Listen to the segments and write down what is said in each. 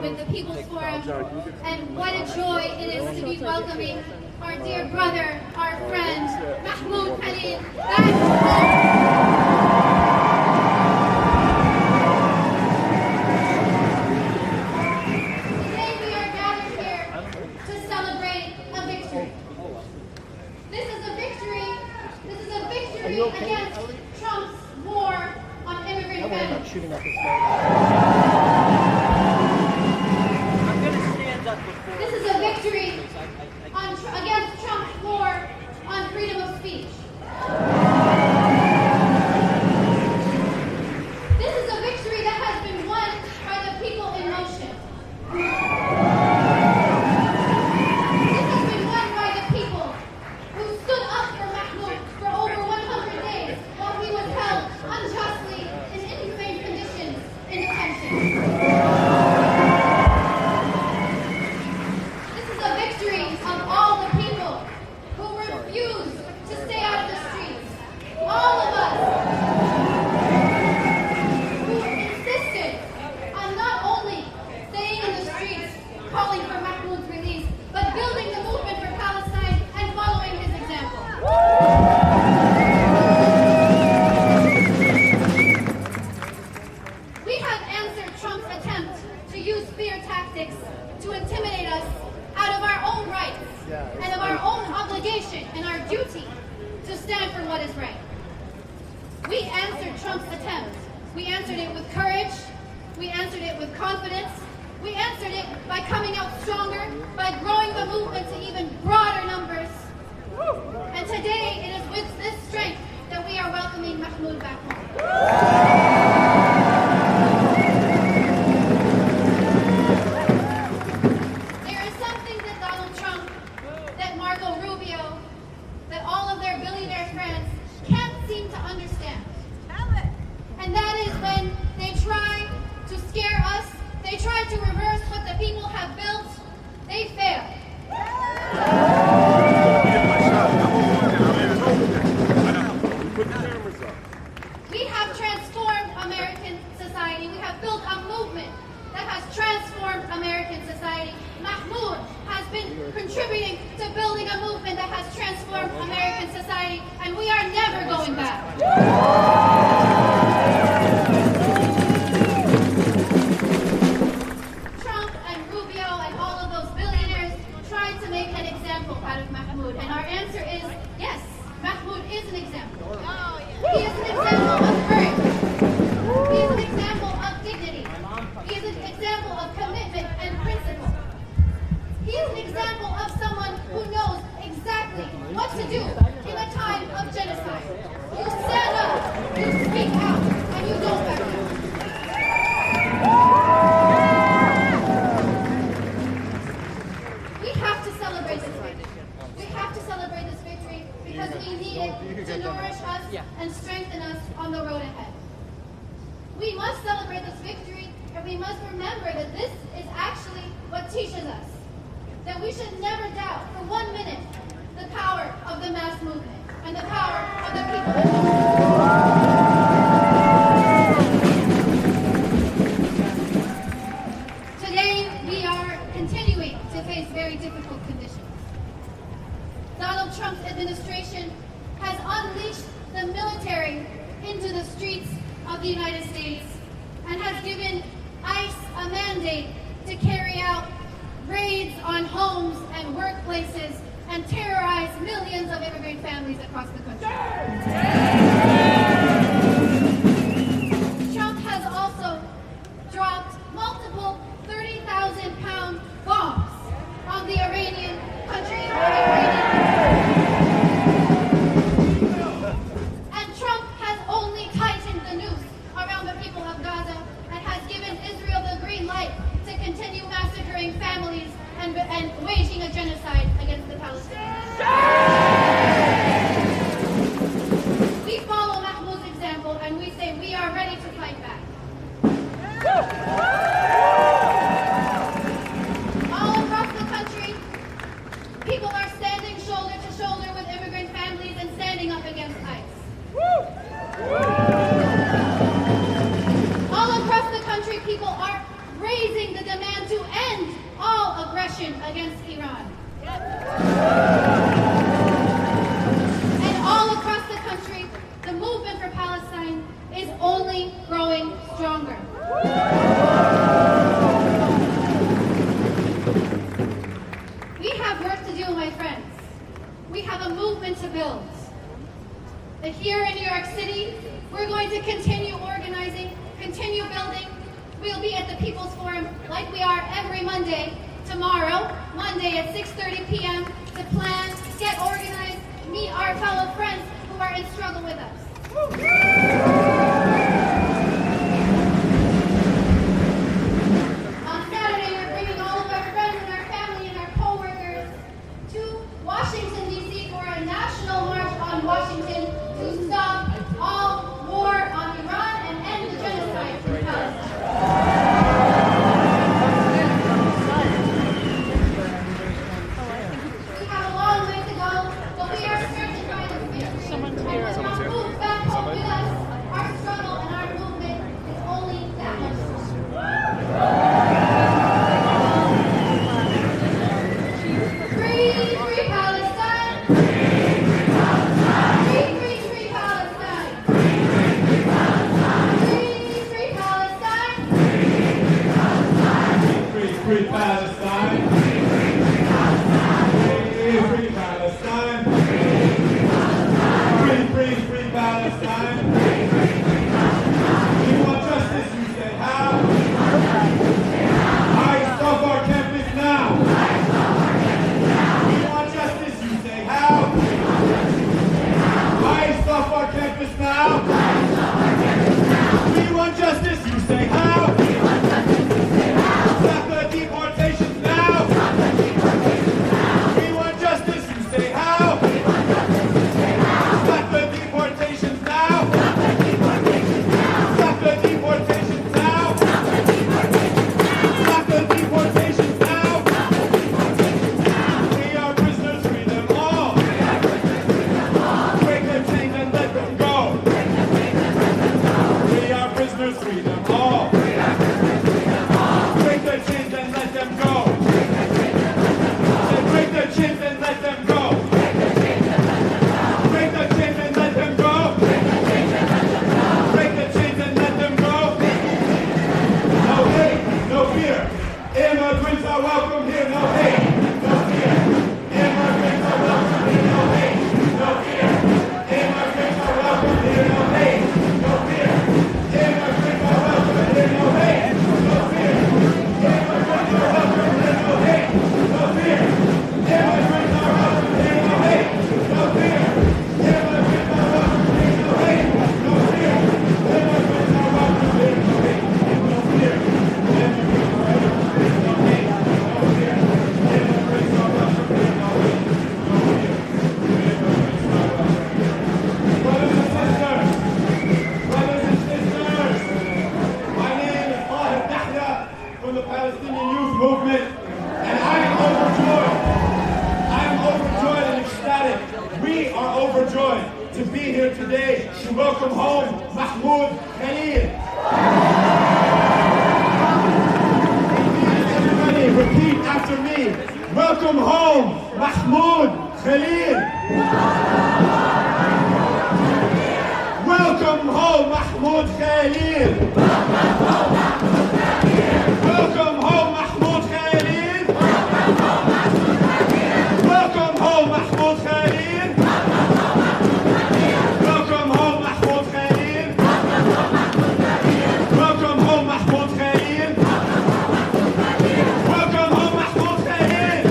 with the People's Forum, and what a joy it is to be welcoming our dear brother, our friend, Mahmoud Khalil, back home. Today we are gathered here to celebrate a victory. This is a victory against Trump's war on immigrant families. This is a victory against Trump's war on freedom of speech. This is a victory that has been won by the people in motion. This has been won by the people who stood up for Mahmoud for over 100 days while he was held unjustly in inhumane conditions in detention. This is a victory of all the people who refused to stay out of the streets. All of us who insisted on not only staying in the streets, calling for Mahmoud's release, but building the movement for Palestine and following his example. We have answered Trump's attempt to use fear tactics to intimidate us out of our own rights and of our own obligation and our duty to stand for what is right. We answered Trump's attempt. We answered it with courage. We answered it with confidence. We answered it by coming out stronger, by growing the movement to even broader numbers. And today, it is with this strength that we are welcoming Mahmoud back home. There is something that Donald Trump, that Marco Rubio, that all of their billionaire friends can't seem to understand. And that is when they try to scare us, they try to reverse what the people have built, they fail. We have transformed American society. We have built a movement that has transformed American society. Mahmoud has been contributing to building a movement that has transformed American society, and we are never going back. Trump and Rubio and all of those billionaires tried to make an example out of Mahmoud, and our answer is yes, Mahmoud is an example. He is an example of courage. He is an example of dignity. He is an example of commitment and principle. He is an example of someone who knows exactly what to do in a time of genocide. You stand up, you speak out, and you don't back down. We have to celebrate this victory. We have to celebrate this victory because we need it to nourish us and strengthen us on the road ahead. We must celebrate this victory, and we must remember that this is actually what teaches us that we should never doubt for 1 minute the power of the mass movement and the power of the people. Today, we are continuing to face very difficult conditions. Donald Trump's administration has unleashed the military into the streets of the United States and has given ICE a mandate to carry out raids on homes and workplaces and terrorize millions of immigrant families across the country. Trump has also dropped multiple 30,000-pound bombs on the Iranian country. And Trump has only tightened the noose around the people of Gaza and has given Israel the green light to continue massacring families and waging a genocide against the Palestinians. We follow Mahmoud's example and we say we are ready to fight back. All across the country, people are standing shoulder to shoulder with immigrant families and standing up against ICE. All across the country, people are raising the demand to aggression against Iran. And all across the country, the movement for Palestine is only growing stronger. We have work to do, my friends. We have a movement to build. But here in New York City, we're going to continue organizing, continue building. We'll be at the People's Forum like we are every Monday, tomorrow, Monday at 6:30 p.m. to plan, get organized, meet our fellow friends who are in struggle with us. On Saturday, we're bringing all of our friends and our family and our co-workers to Washington, D.C. for a national march on Washington to stop all war on Iran and end the genocide in Palestine. We have a long way to go, but we are certain by the victory. And when we move back home with us, our struggle and our movement is only that much Free, free Palestine! Free, free, free Palestine! Free, free Palestine! Free, free Palestine! Free, free Palestine! Free, free, free Palestine! We want justice, you say how? I stop our campus now! We want justice, you say how? I stop our campus now! We want justice, you say how? Stop the deportations now! We want justice, you say how? Stop the deportations now! Stop the deportations now! Stop the deportations now! We are prisoners, free them all! Break their chains and let them go! We are prisoners, free them all! Break their chains and let them go! Say, break their chains and let them go! Break their chains and let them go! Break the chains and let them go! No hate, no fear. Immigrants are welcome here. No hate, no fear. Immigrants are welcome here. No hate, no fear. Immigrants are welcome here. No hate, no fear. Immigrants are welcome here. No hate, no fear. Immigrants are welcome here. No hate, no fear. Immigrants are welcome here. No hate, no fear. Immigrants are welcome here. No hate, no fear. Immigrants are welcome here. No hate, no fear. Immigrants are welcome here. No hate, no fear. Immigrants are welcome here. No hate, no fear. Immigrants are welcome here. Brothers and sisters, my name is from the Palestinian Youth Movement, and I am overjoyed. I am overjoyed and ecstatic. We are overjoyed to be here today to welcome home Mahmoud Khalil. Everybody repeat after me. Welcome home Mahmoud Khalil. Welcome home Mahmoud Khalil. Welcome home Mahmoud Khalil. Welcome home Mahmoud Khalil. Welcome home Mahmoud Khalil. Welcome home Mahmoud Khalil. Welcome home Mahmoud Khalil.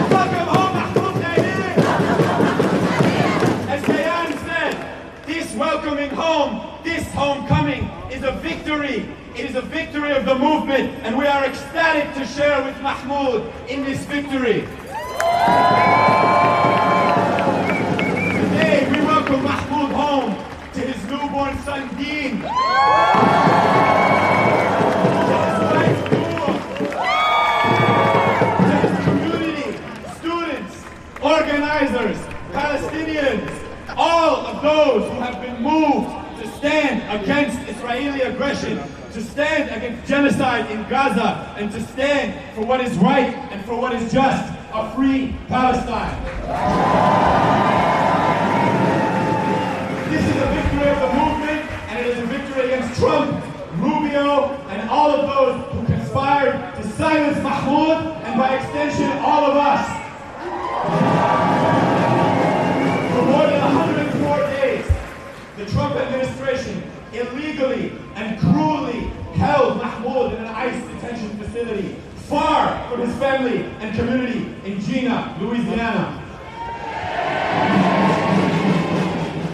Welcome home Mahmoud Khalil. As Kayan said, this welcoming home, this homecoming is a victory. It is a victory of the movement, and we are ecstatic to share with Mahmoud in this victory. Today, we welcome Mahmoud home to his newborn son, Dean. To his wife, Noor. To his community, students, organizers, Palestinians, all of those who have been moved to stand against Israeli aggression, to stand against genocide. genocide in Gaza and to stand for what is right and for what is just, a free Palestine. This is a victory of the movement, and it is a victory against Trump, Rubio, and all of those who conspired to silence Mahmoud, and by extension, all of us. For more than 104 days, the Trump administration illegally and cruelly held Mahmoud in an ICE detention facility, far from his family and community in Gina, Louisiana.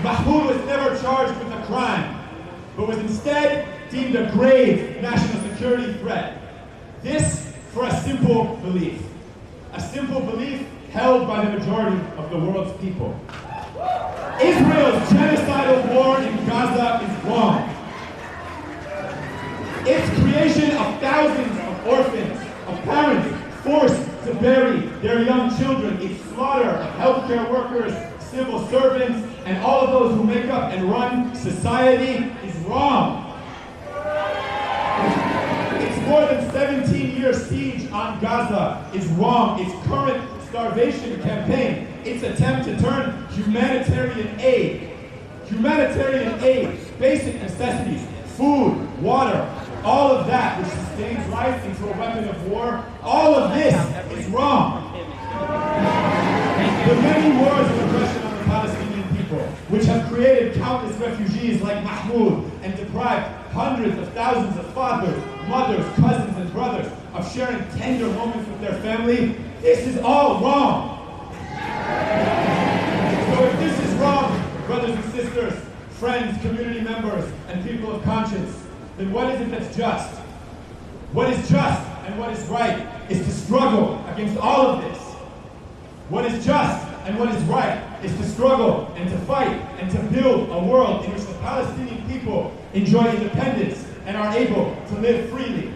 Mahmoud was never charged with a crime, but was instead deemed a grave national security threat. This for a simple belief held by the majority of the world's people. Israel's genocidal war in Gaza is wrong. Its creation of thousands of orphans, of parents forced to bury their young children, its slaughter of healthcare workers, civil servants, and all of those who make up and run society is wrong. Its more than 17-year siege on Gaza is wrong. Its current starvation campaign, its attempt to turn humanitarian aid, basic necessities, food, water, all of that which sustains life into a weapon of war, all of this is wrong. The many wars of oppression on the Palestinian people, which have created countless refugees like Mahmoud and deprived hundreds of thousands of fathers, mothers, cousins, and brothers of sharing tender moments with their family, this is all wrong. So if this is wrong, brothers and sisters, friends, community members, and people of conscience, then what is it that's just? What is just and what is right is to struggle against all of this. What is just and what is right is to struggle and to fight and to build a world in which the Palestinian people enjoy independence and are able to live freely.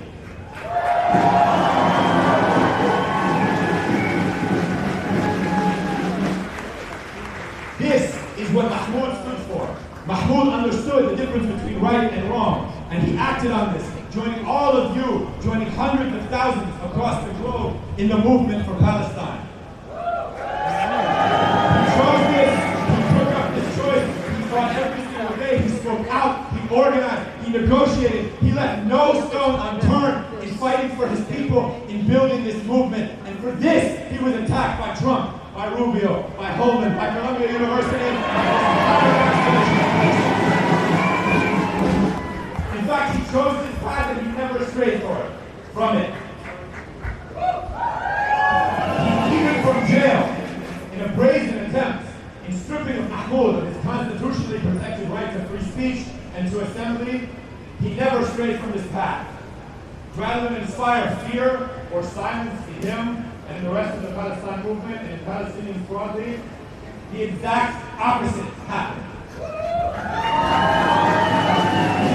This is what Mahmoud stood for. Mahmoud understood the difference between right and wrong, and he acted on this, joining all of you, joining hundreds of thousands across the globe in the movement for Palestine. He chose this, he took up this choice, he fought every single day, he spoke out, he organized, he negotiated, he left no stone unturned in fighting for his people, in building this movement. And for this, he was attacked by Trump, by Rubio, by Holman, by Columbia University, in fact, he chose this path and he never strayed from it. Even from jail, in a brazen attempt in stripping of Mahmoud of his constitutionally protected right to free speech and to assembly, he never strayed from this path. Rather than inspire fear or silence in him and in the rest of the Palestine movement and in Palestinians broadly, the exact opposite happened.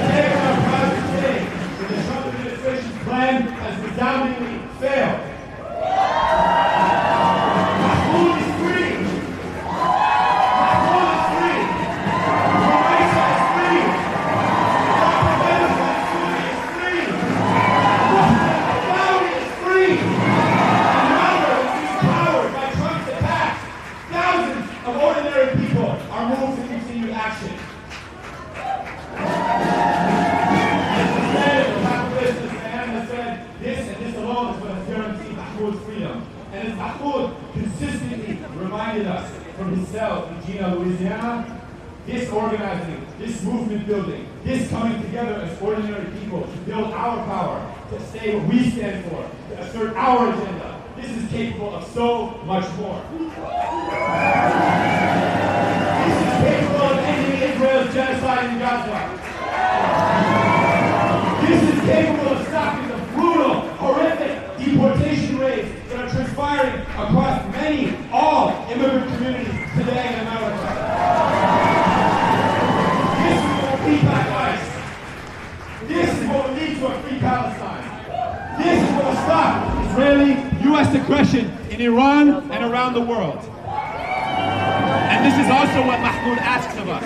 Today, we are proud to say that the Trump administration's plan has resoundingly failed. Mahmoud is free. Mahmoud is free. Raisa is free. Dr. Venezuela is free. Saudi is free. And now, empowered by Trump's attacks, thousands of ordinary people are moved to continued action. Freedom. And as Mahmoud consistently reminded us from his cell in Gina, Louisiana, this organizing, this movement building, this coming together as ordinary people to build our power, to say what we stand for, to assert our agenda, this is capable of so much more. This is capable of ending Israel's genocide in Gaza. This is capable of stopping the brutal, horrific deportation raids that are transpiring across all immigrant communities today in America. This is what will beat back ICE. This is what will lead to a free Palestine. This is what will stop Israeli-U.S. aggression in Iran and around the world. And this is also what Mahmoud asks of us.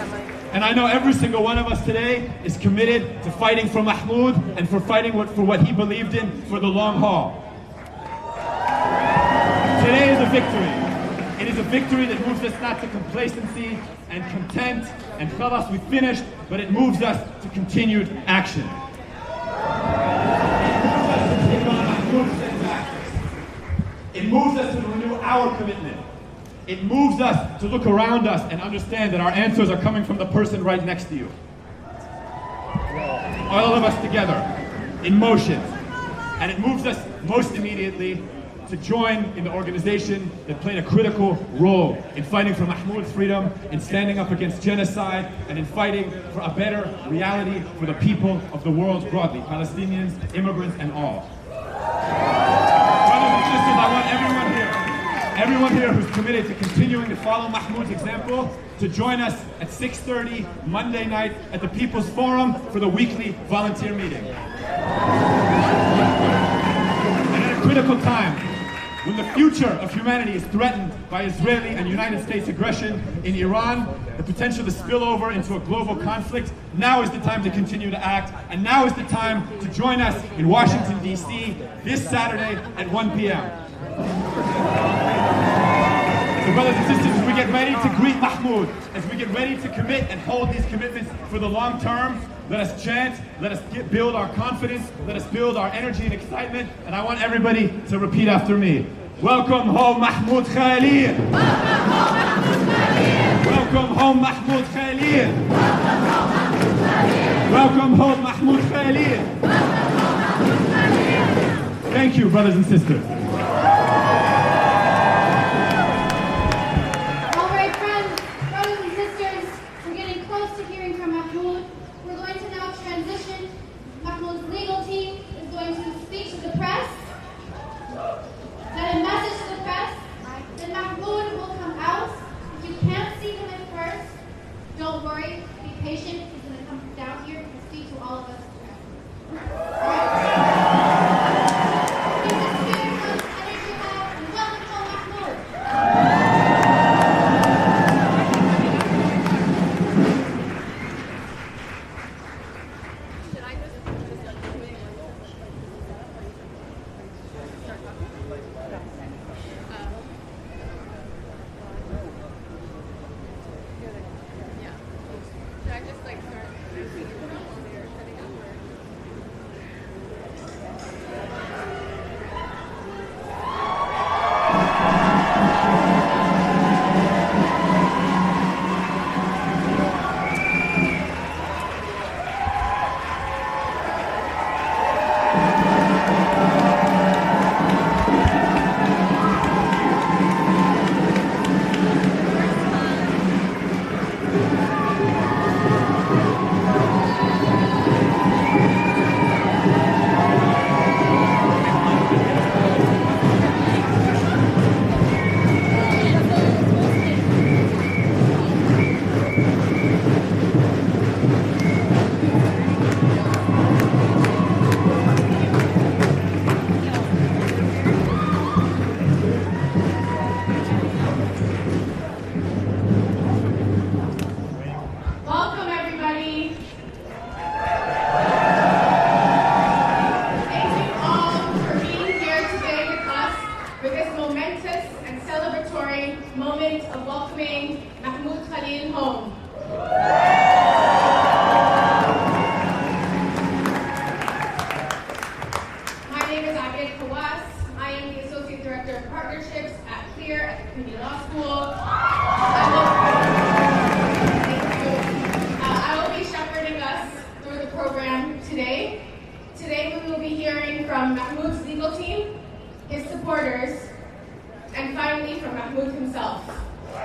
And I know every single one of us today is committed to fighting for Mahmoud and for fighting for what he believed in for the long haul. Today is a victory. It is a victory that moves us not to complacency and content and khalas, we finished, but it moves us to continued action. It moves us to renew our commitment. It moves us to look around us and understand that our answers are coming from the person right next to you. All of us together, in motion. And it moves us most immediately to join in the organization that played a critical role in fighting for Mahmoud's freedom, in standing up against genocide, and in fighting for a better reality for the people of the world broadly, Palestinians, immigrants, and all. Brothers and sisters, I want everyone here who's committed to continuing to follow Mahmoud's example to join us at 6:30 Monday night at the People's Forum for the weekly volunteer meeting. And at a critical time, when the future of humanity is threatened by Israeli and United States aggression in Iran, the potential to spill over into a global conflict, now is the time to continue to act, and now is the time to join us in Washington, D.C. this Saturday at 1 p.m. So brothers and sisters, as we get ready to greet Mahmoud, as we get ready to commit and hold these commitments for the long term, let us chant, let us build our confidence, let us build our energy and excitement, and I want everybody to repeat after me. Welcome home, Mahmoud Khalil! Welcome home, Mahmoud Khalil! Welcome home, Mahmoud Khalil! Thank you, brothers and sisters. Don't worry, be patient. He's going to come down here and speak to all of us. Moment of welcoming Mahmoud Khalil home. My name is I am the Associate Director of Partnerships at CLEAR at the Community Law School. I will be shepherding us through the program today. Today we will be hearing from Mahmoud's legal team, his supporters, and finally from Mahmoud himself. I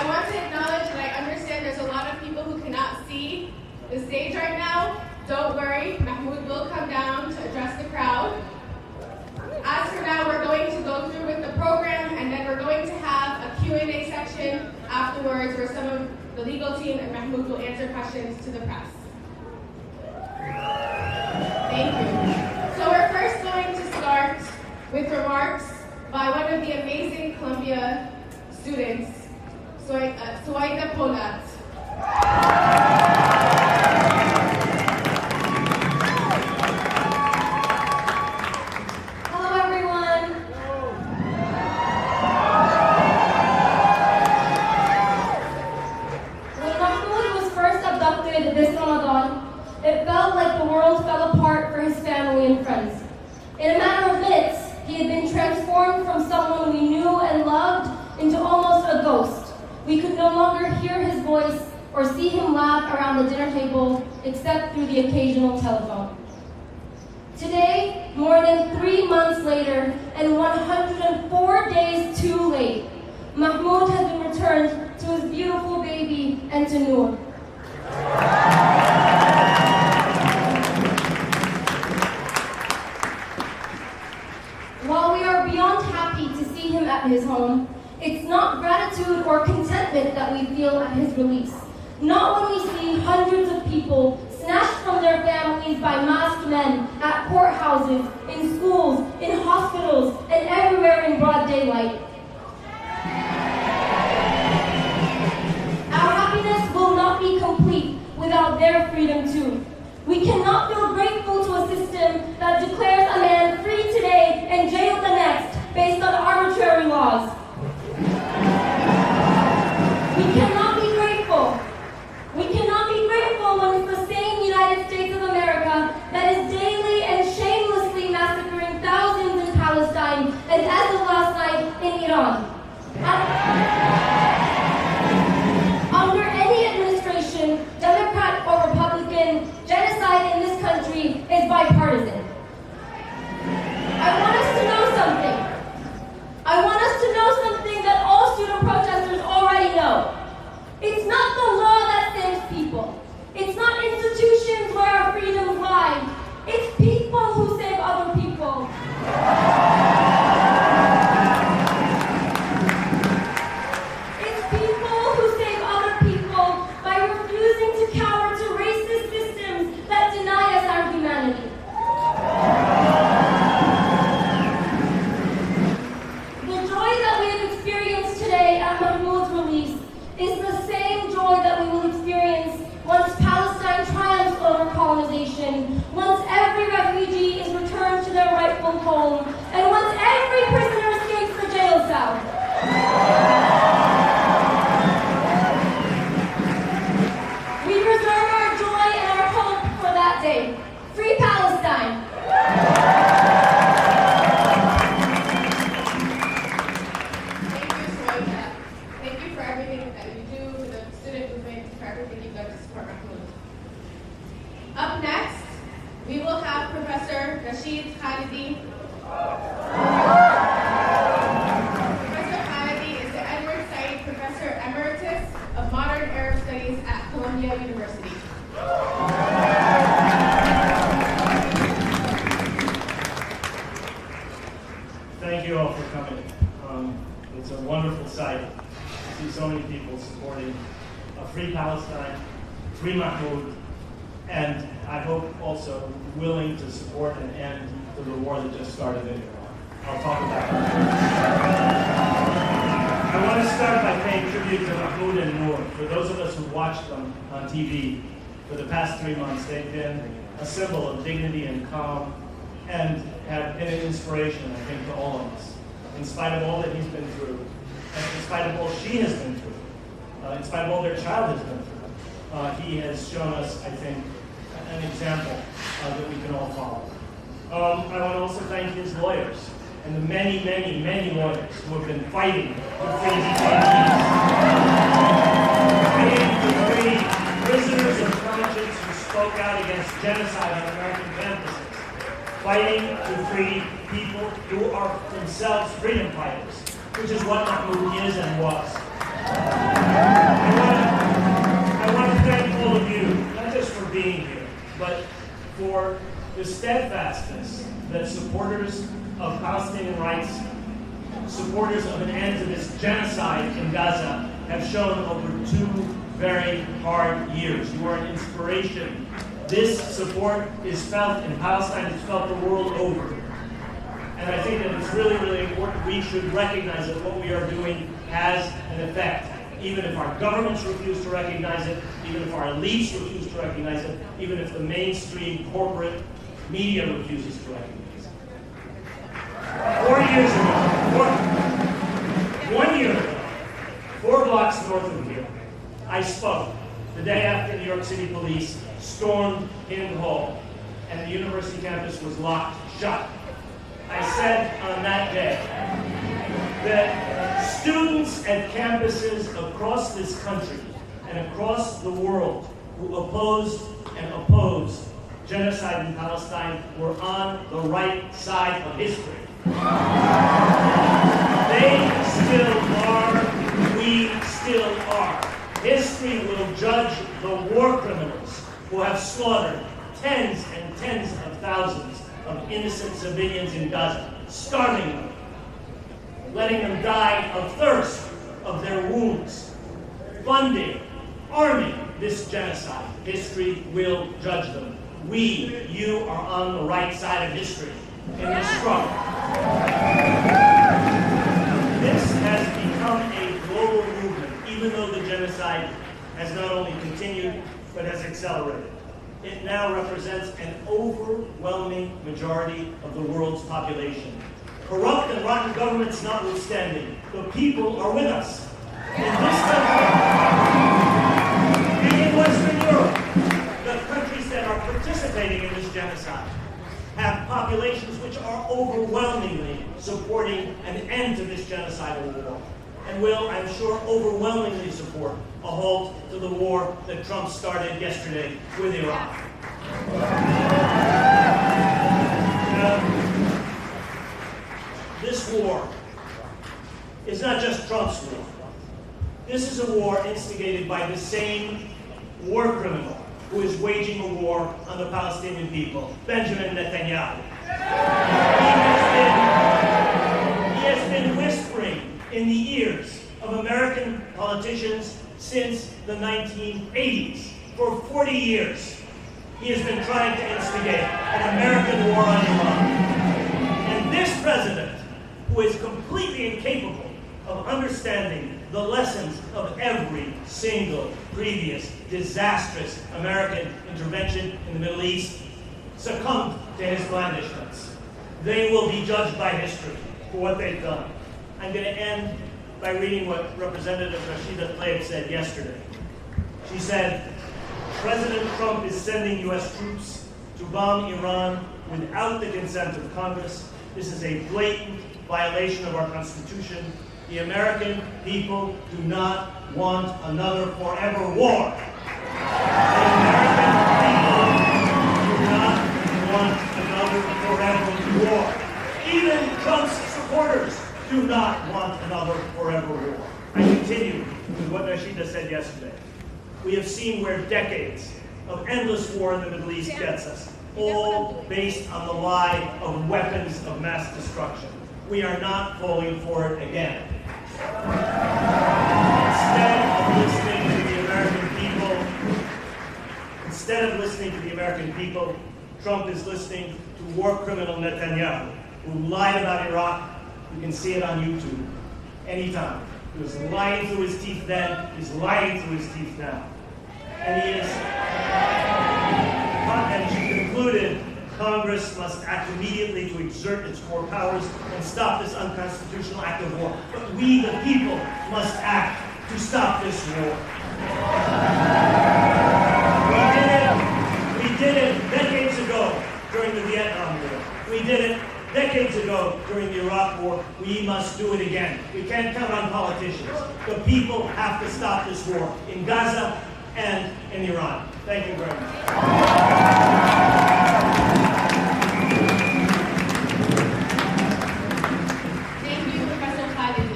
want to acknowledge that I understand there's a lot of people who cannot see the stage right now. Don't worry, Mahmoud will come down to address the crowd. As for now, we're going to go through with the program, and then we're going to have a Q&A section afterwards where some of the legal team and Mahmoud will answer questions to the press. Thank you. So we're first going to start with remarks by one of the amazing Columbia students, Suwaida Polat. Hello, everyone. When Mahmoud was first abducted this Ramadan, it felt like the world fell apart for his family and friends. In a matter of minutes, he had been transformed from someone we knew and loved into almost a ghost. We could no longer hear his voice or see him laugh around the dinner table, except through the occasional telephone. Today, more than 3 months later, and 104 days too late, Mahmoud has been returned to his beautiful baby and to Noor. While we are beyond happy to see him at his home, it's not gratitude or contentment that we feel at his release. Not when we see hundreds of people snatched from their families by masked men at courthouses, in schools, in hospitals, and everywhere in broad daylight. Our happiness will not be complete without their freedom too. We cannot feel grateful to a system that declares a man free today and jailed the next based on arbitrary laws. We cannot be grateful. We cannot be grateful when it's the same United States of America that is daily and shamelessly massacring thousands in Palestine and as of last night in Iran. Under any administration, Democrat or Republican, genocide in this country is bipartisan. I want us to know something. I want us to know something that all student protesters already know. It's not the law that saves people. It's not institutions where our freedoms lie. It's people who save other people. It's people who save other people by refusing to cower to racist systems that deny us our humanity. The joy that we have experienced today at Mahmoud's release is the same joy that we will experience once Palestine triumphs over colonization, once every refugee is returned to their rightful home, and once every prisoner escapes the jail cell. We reserve our joy and our hope for that day. Free Palestine! Thank you, Suwaida. Thank you for everything that you do for the student movement, for everything you've done to support Mahmoud. Up next, we will have Professor Rashid Khalidi. Professor Khalidi is the Edward Said Professor Emeritus of Modern Arab Studies at Columbia University. Thank you all for coming. It's a wonderful sight to see so many people supporting a free Palestine, free Mahmoud, and I hope also willing to support an end to the war that just started in Iran. I'll talk about that. I want to start by paying tribute to Mahmoud and Noor. For those of us who watched them on TV for the past 3 months, they've been a symbol of dignity and calm and have been an inspiration, I think, to all of us. In spite of all that he's been through, and in spite of all she has been through, in spite of all their child has been through, he has shown us, I think, an example that we can all follow. I want to also thank his lawyers and the many, many, many lawyers who have been fighting to free detainees, fighting to free prisoners of conscience who spoke out against genocide on American campuses, fighting to free people who are themselves freedom fighters, which is what Mahmoud is and was. I want to thank all of you, not just for being here, but for the steadfastness that supporters of Palestinian rights, supporters of an end to this genocide in Gaza, have shown over 2 very hard years. You are an inspiration. This support is felt in Palestine, it's felt the world over. And I think that it's really, really important. We should recognize that what we are doing has an effect. Even if our governments refuse to recognize it, even if our elites refuse to recognize it, even if the mainstream corporate media refuses to recognize it. 4 years ago, 1 year ago, 4 blocks north of here, I spoke the day after New York City police stormed Hind Hall and the university campus was locked shut. I said on that day that students at campuses across this country and across the world who opposed and oppose genocide in Palestine were on the right side of history. They still are, we still are. History will judge the war criminals who have slaughtered tens and tens of thousands of innocent civilians in Gaza, starving them, letting them die of thirst, of their wounds, funding, arming this genocide. History will judge them. We, you, are on the right side of history in this struggle. This has become a global movement, even though the genocide has not only continued, but has accelerated. It now represents an overwhelming majority of the world's population. Corrupt and rotten governments notwithstanding, the people are with us. In this country and in Western Europe, the countries that are participating in this genocide have populations which are overwhelmingly supporting an end to this genocidal war, and will, I'm sure, overwhelmingly support a halt to the war that Trump started yesterday with Iran. This war is not just Trump's war. This is a war instigated by the same war criminal who is waging a war on the Palestinian people, Benjamin Netanyahu. He has been whispering in the ears of American politicians since the 1980s. For 40 years, he has been trying to instigate an American war on Iran. And this president, who is completely incapable of understanding the lessons of every single previous disastrous American intervention in the Middle East, succumbed to his blandishments. They will be judged by history for what they've done. I'm going to end by reading what Representative Rashida Tlaib said yesterday. She said, President Trump is sending U.S. troops to bomb Iran without the consent of Congress. This is a blatant violation of our Constitution. The American people do not want another forever war. The American people do not want another forever war. Even Trump's supporters do not want another forever war. I continue with what Rashida said yesterday. We have seen where decades of endless war in the Middle East gets us, all based on the lie of weapons of mass destruction. We are not falling for it again. Instead of listening to the American people, Trump is listening to war criminal Netanyahu, who lied about Iraq. You can see it on YouTube anytime. He was lying through his teeth then, he's lying through his teeth now. And she concluded, Congress must act immediately to exert its core powers and stop this unconstitutional act of war. But we, the people, must act to stop this war. We did it decades ago during the Vietnam War. We did it decades ago during the Iraq War. We must do it again. We can't count on politicians. The people have to stop this war in Gaza and in Iran. Thank you very much. Thank you, Professor Khalil.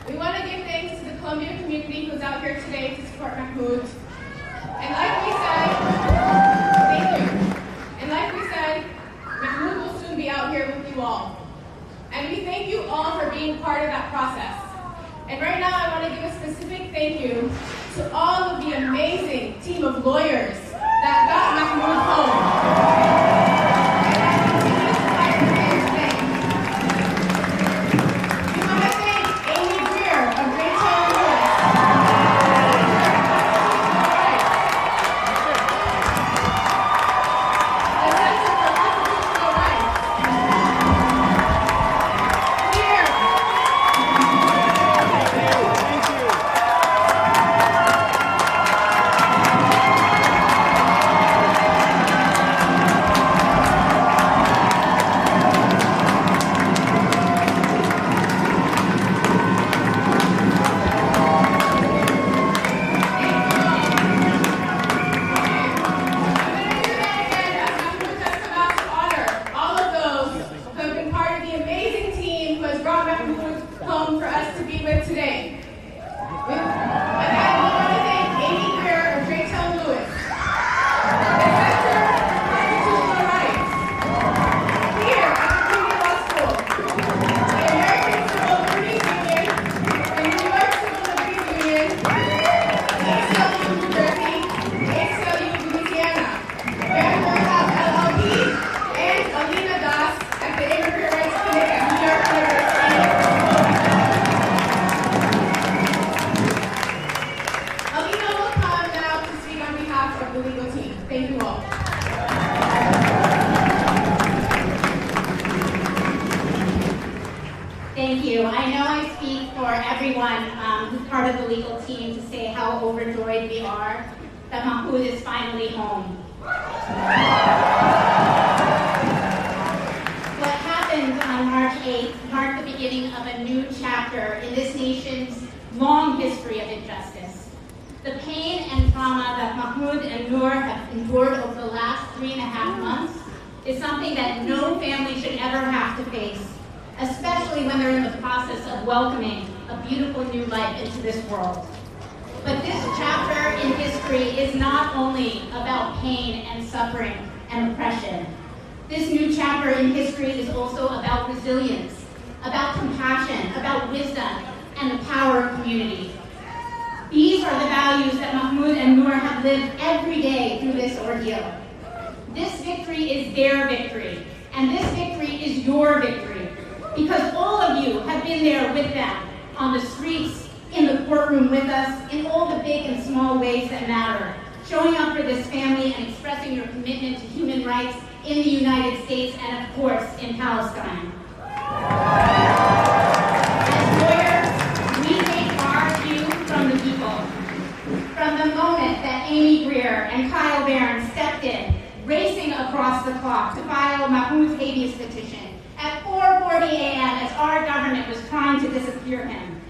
We want to give thanks to the Columbia community who's out here today to support Mahmoud. And like we said, thank you. And like we said, Mahmoud will soon be out here with you all. And we thank you all for being part of that process. And right now I want to give a specific thank you to all of the amazing team of lawyers that part of the legal team to say how overjoyed we are that Mahmoud is finally home. What happened on March 8th marked the beginning of a new chapter in this nation's long history of injustice. The pain and trauma that Mahmoud and Noor have endured over the last 3.5 months is something that no family should ever have to face, especially when they're in the process of welcoming a beautiful new life into this world. But this chapter in history is not only about pain and suffering and oppression. This new chapter in history is also about resilience, about compassion, about wisdom, and the power of community. These are the values that Mahmoud and Noor have lived every day through this ordeal. This victory is their victory, and this victory is your victory, because all of you have been there with them, on the streets, in the courtroom with us, in all the big and small ways that matter, showing up for this family and expressing your commitment to human rights in the United States and, of course, in Palestine. As lawyers, we take our cue from the people. From the moment that Amy Greer and Kyle Barron stepped in, racing across the clock to file Mahmoud's habeas petition at 4:40 a.m. as our government was trying to disappear him.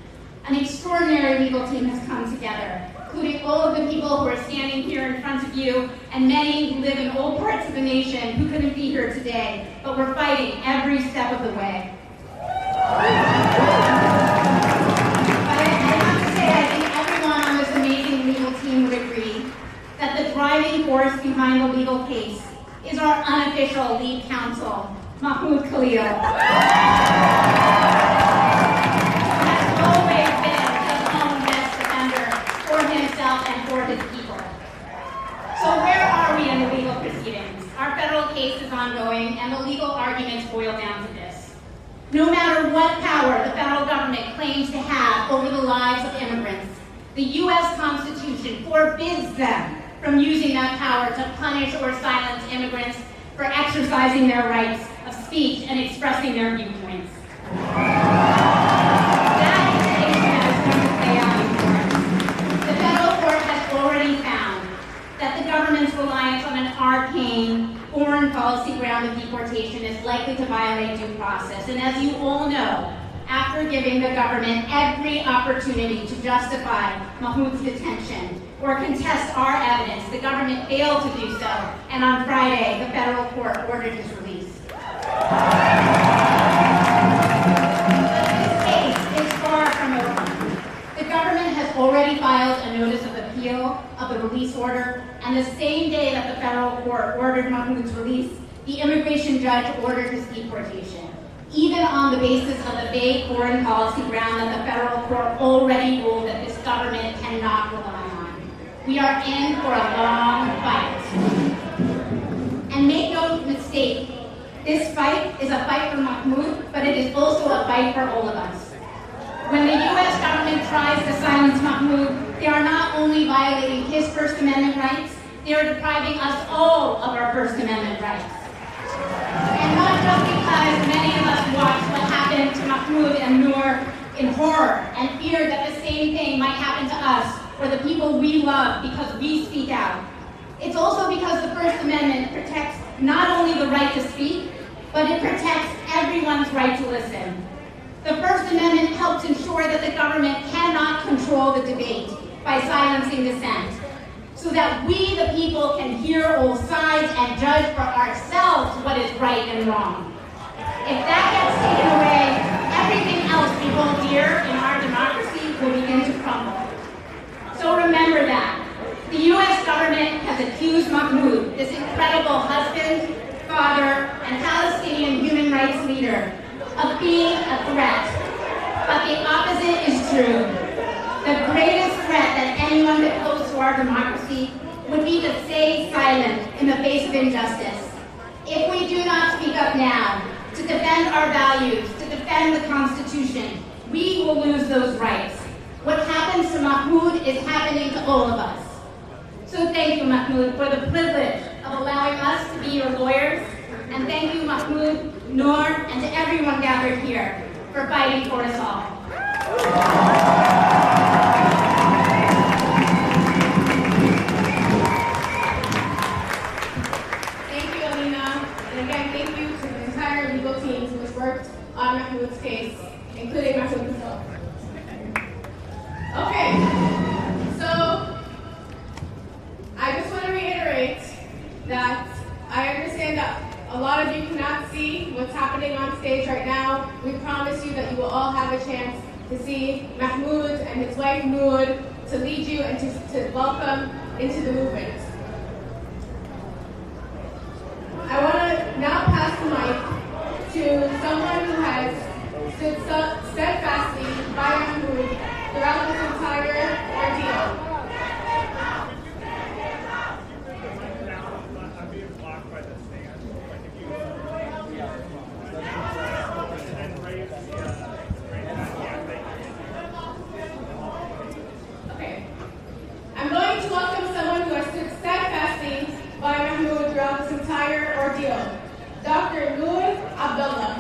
An extraordinary legal team has come together, including all of the people who are standing here in front of you, and many who live in all parts of the nation who couldn't be here today, but we're fighting every step of the way. But I have to say, I think everyone on this amazing legal team would agree that the driving force behind the legal case is our unofficial lead counsel, Mahmoud Khalil. Has always been his own best defender for himself and for his people. So where are we in the legal proceedings? Our federal case is ongoing, and the legal arguments boil down to this. No matter what power the federal government claims to have over the lives of immigrants, the U.S. Constitution forbids them from using that power to punish or silence immigrants for exercising their rights of speech and expressing their viewpoints. That distinction is going to play out in court. The federal court has already found that the government's reliance on an arcane foreign policy ground of deportation is likely to violate due process. And as you all know, after giving the government every opportunity to justify Mahmoud's detention or contest our evidence, the government failed to do so, and on Friday, the federal court ordered his release. But this case is far from over. The government has already filed a notice of appeal of the release order, and the same day that the federal court ordered Mahmoud's release, the immigration judge ordered his deportation, even on the basis of the vague foreign policy ground that the federal court already ruled that this government cannot rely on. We are in for a long fight. And make no mistake, this fight is a fight for Mahmoud, but it is also a fight for all of us. When the U.S. government tries to silence Mahmoud, they are not only violating his First Amendment rights, they are depriving us all of our First Amendment rights. And not just because many of us watched what happened to Mahmoud and Noor in horror and feared that the same thing might happen to us or the people we love because we speak out. It's also because the First Amendment protects not only the right to speak, but it protects everyone's right to listen. The First Amendment helps ensure that the government cannot control the debate by silencing dissent, so that we, the people, can hear all sides and judge for ourselves what is right and wrong. If that gets taken away, everything else we hold dear in our democracy will begin to crumble. So remember that. The U.S. government has accused Mahmoud, this incredible husband, father, and Palestinian human rights leader, of being a threat. But the opposite is true. The greatest threat that anyone could pose to our democracy would be to stay silent in the face of injustice. If we do not speak up now to defend our values, to defend the Constitution, we will lose those rights. What happens to Mahmoud is happening to all of us. So thank you, Mahmoud, for the privilege of allowing us to be your lawyers. And thank you, Mahmoud, Noor, and to everyone gathered here for fighting for us all. entire legal team who has worked on Mahmoud's case, including Mahmoud Khalil. Okay, so I just want to reiterate that I understand that a lot of you cannot see what's happening on stage right now. We promise you that you will all have a chance to see Mahmoud and his wife Noor to lead you and to welcome into the movement. I want to now pass the mic to someone who has stood steadfastly by Mahmoud throughout this entire ordeal. Okay. I'm going to welcome someone who has stood steadfastly by Mahmoud throughout this entire ordeal. Dr. Noor Abdullah.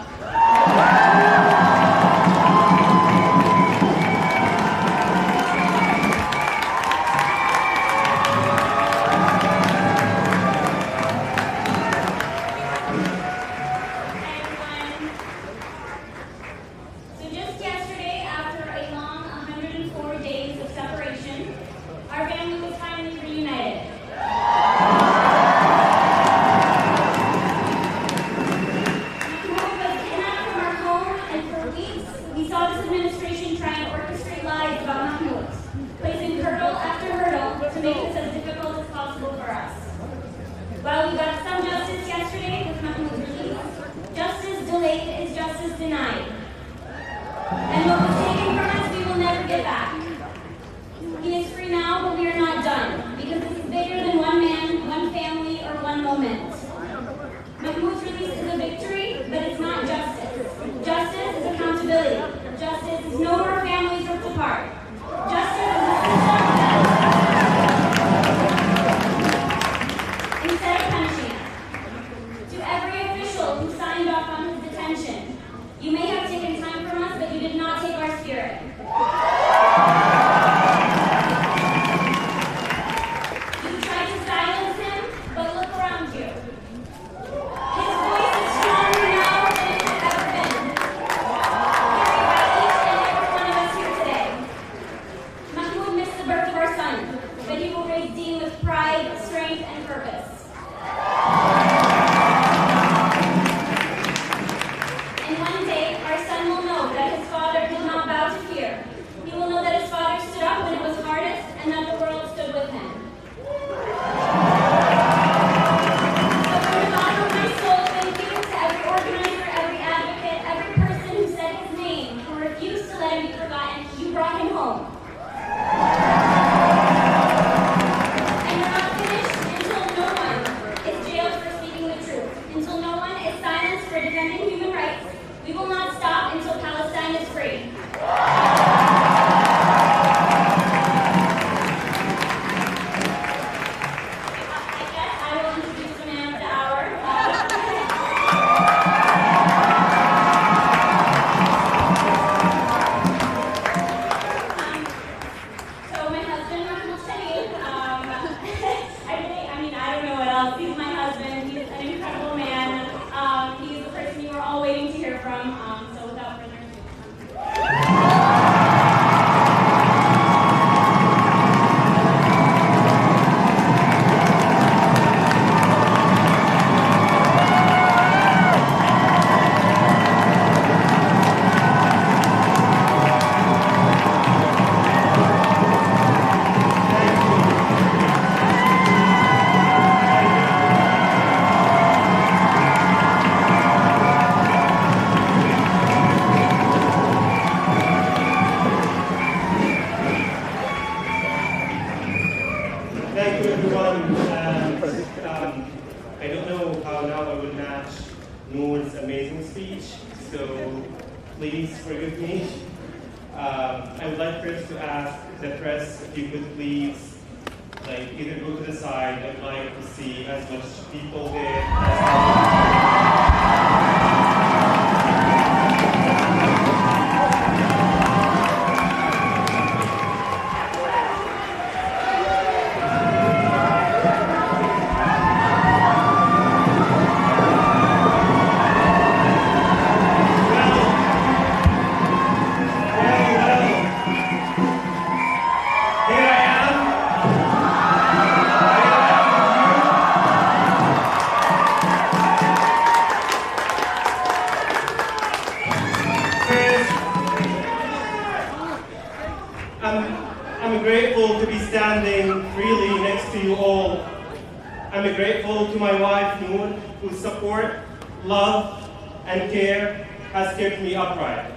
grateful to my wife, Noor, whose support, love, and care has kept me upright.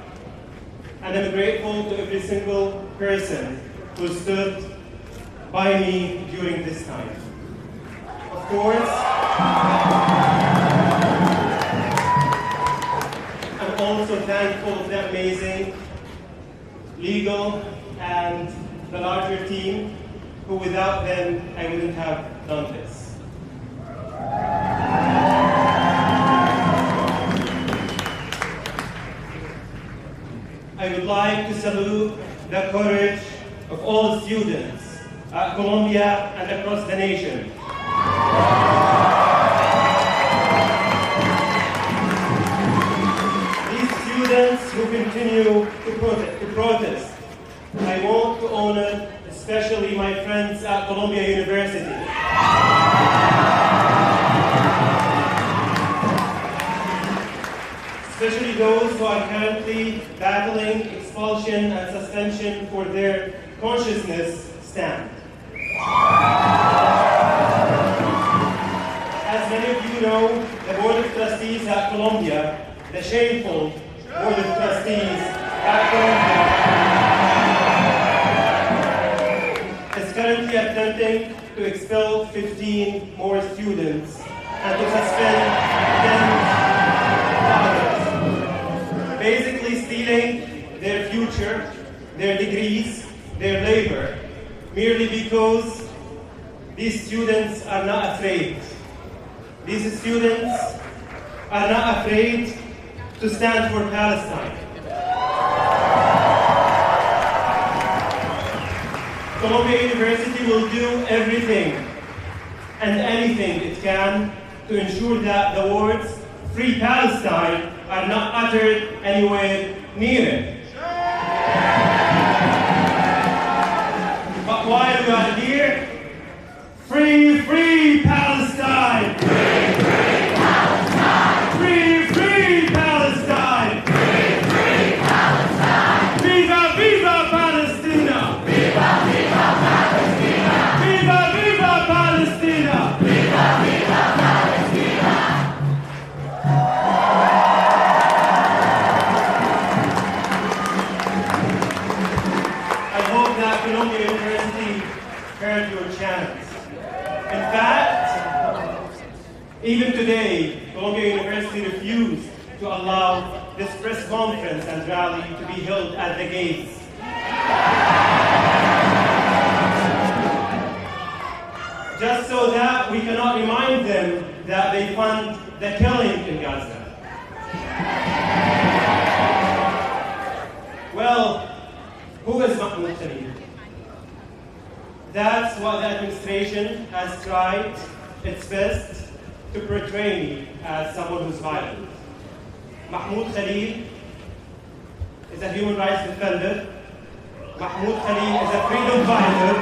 And I'm grateful to every single person who stood by me during this time. Of course, I'm also thankful of the amazing legal and the larger team, who without them, I wouldn't have done this. I would like to salute the courage of all students at Colombia and across the nation. These students who continue to protest, I want to honor especially my friends at Columbia University. Especially those who are currently battling expulsion and suspension for their consciousness stand. As many of you know, the Board of Trustees at Columbia, the shameful Board of Trustees at Columbia, is currently attempting to expel 15 more students and to suspend 10 others, basically stealing their future, their degrees, their labor, merely because these students are not afraid. These students are not afraid to stand for Palestine. Columbia University will do everything and anything it can to ensure that the words "Free Palestine" are not uttered anywhere near it. But while we are here, free, free Palestine! Free, free Palestine! Free, free Palestine! Free, free Palestine! Viva, viva Palestina! Viva, viva Palestina! Viva, viva Palestina! Viva, viva Palestina! I hope that Columbia University heard your chants. In fact, even today, Columbia University refused to allow this press conference and rally to be held at the gates. Just so that we cannot remind them that they fund the killing in Gaza. Well, who is Mahmoud Khalil? That's what the administration has tried its best to portray me as someone who's violent. Mahmoud Khalil is a human rights defender. Mahmoud Khalil is a freedom fighter.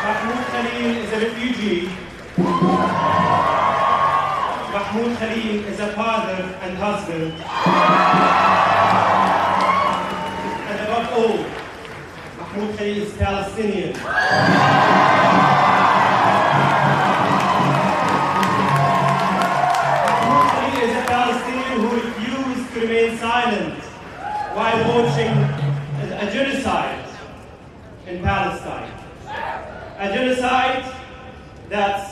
Mahmoud Khalil is a refugee. Mahmoud Khalil is a father and husband. And above all, Mahmoud Khalil is Palestinian. Mahmoud Khalil is a Palestinian who refused to remain silent while watching a genocide in Palestine. A genocide that's,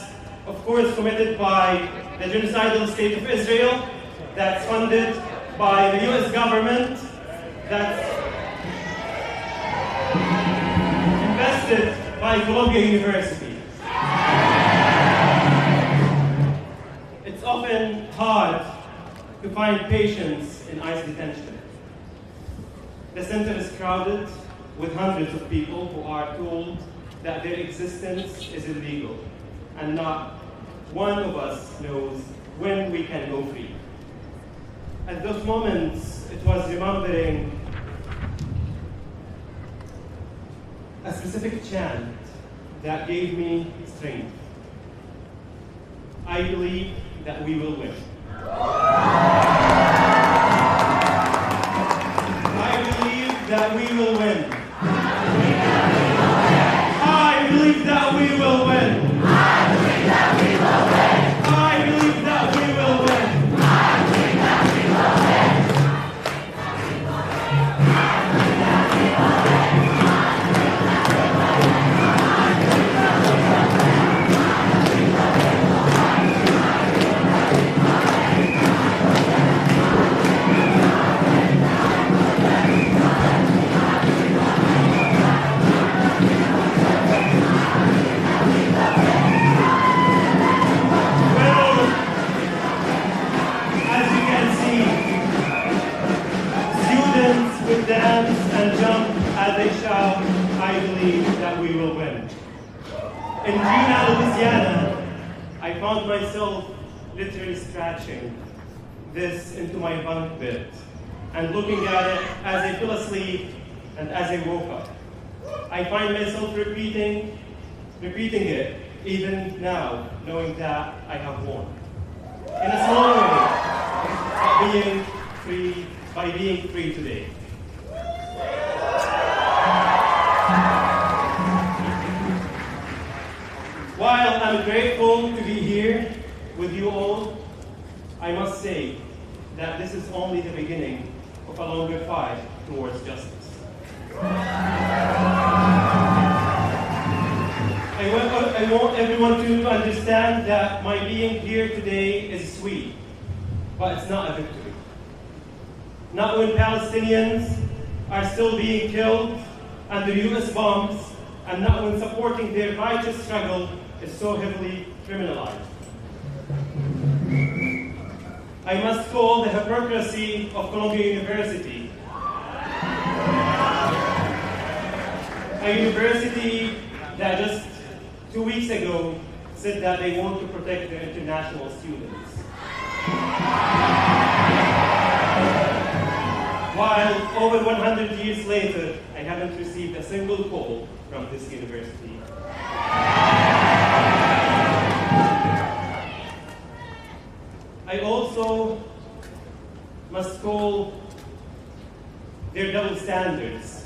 of course, committed by the genocidal state of Israel, that's funded by the US government, that's invested by Columbia University. It's often hard to find patients in ICE detention. The center is crowded with hundreds of people who are told that their existence is illegal, and not one of us knows when we can go free. At those moments, it was remembering a specific chant that gave me strength. I believe that we will win. I believe that we will win. I believe that we will In Gina, Louisiana, I found myself literally scratching this into my bunk bed and looking at it as I fell asleep and as I woke up. I find myself repeating it even now, knowing that I have won. In a small way, by being free today. While I'm grateful to be here with you all, I must say that this is only the beginning of a longer fight towards justice. I want everyone to understand that my being here today is sweet, but it's not a victory. Not when Palestinians are still being killed under US bombs, and not when supporting their righteous struggle is so heavily criminalized. I must call the hypocrisy of Columbia University, a university that just 2 weeks ago said that they want to protect their international students. While over 100 years later, I haven't received a single call from this university. I also must call their double standards.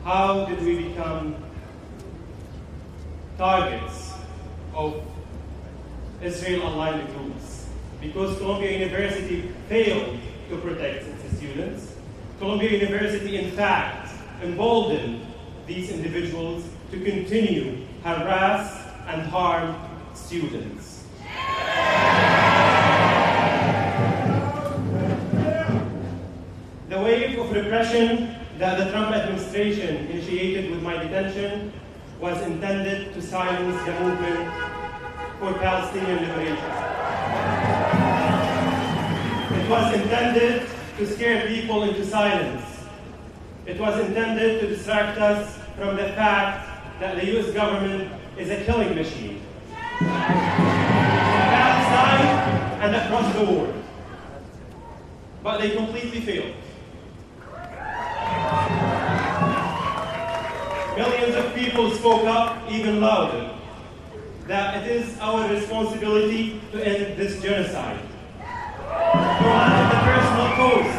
How did we become targets of Israel-aligned groups? Because Columbia University failed to protect its students. Columbia University, in fact, emboldened these individuals to continue harass and harm students. The wave of repression that the Trump administration initiated with my detention was intended to silence the movement for Palestinian liberation. It was intended to scare people into silence. It was intended to distract us from the fact that the US government is a killing machine in Palestine and across the world. But they completely failed. Millions of people spoke up even louder that it is our responsibility to end this genocide. No matter the personal cost.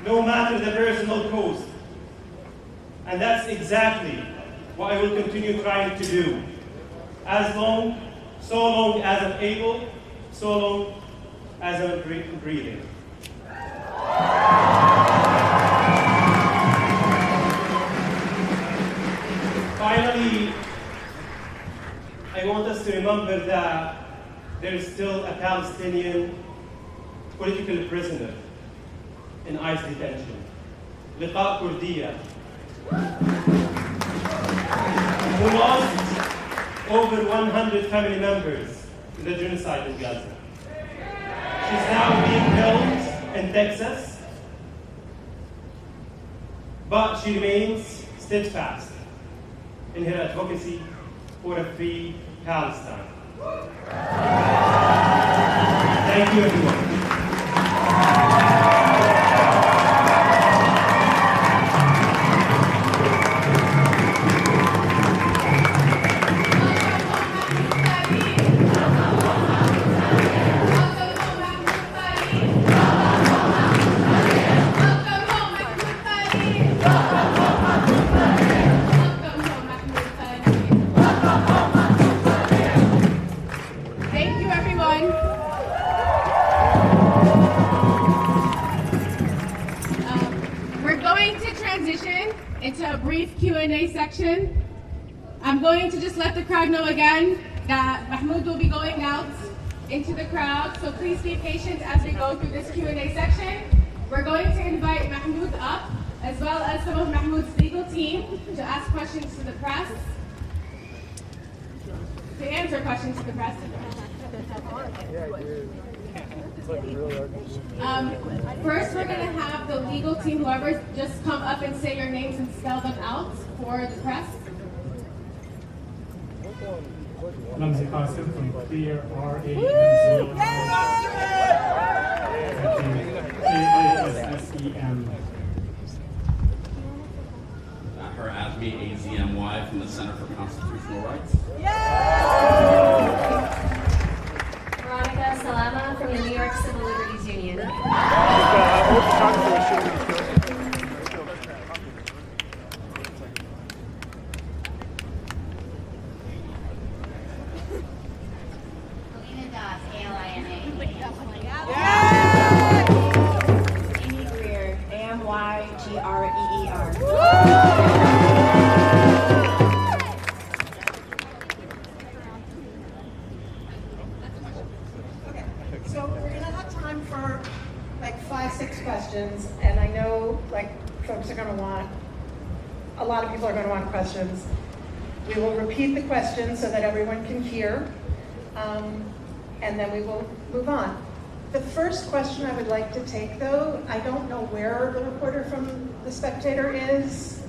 No matter the personal cost. And that's exactly what I will continue trying to do. So long as I'm able, so long as I'm breathing. Finally, I want us to remember that there is still a Palestinian political prisoner in ICE detention, Liqa Kurdiya, who lost over 100 family members to the genocide in Gaza. She's now being held in Texas, but she remains steadfast in her advocacy for a free Palestine. Thank you, everyone. Thank you, everyone. We're going to transition into a brief Q&A section. I'm going to just let the crowd know again that Mahmoud will be going out into the crowd, so please be patient as we go through this Q&A section. We're going to invite Mahmoud up, as well as some of Mahmoud's legal team, to ask questions to the press, to answer questions to the press. First, we're going to have the legal team, whoever, just come up and say your names and spell them out for the press. Ramzi Qasim from Clear RAMZ. KASSEM. Her ASME AZMY from the Center for Constitutional Rights. Veronica Salama from the New York Civil Liberties Union. Amy Greer, AMYGREER. So we're going to have time for like 5-6 questions, and I know like folks are going to want, a lot of people are going to want questions. We will repeat the questions so that everyone can hear, and then we will move on. The first question I would like to take, though, I don't know where the reporter from The Spectator is.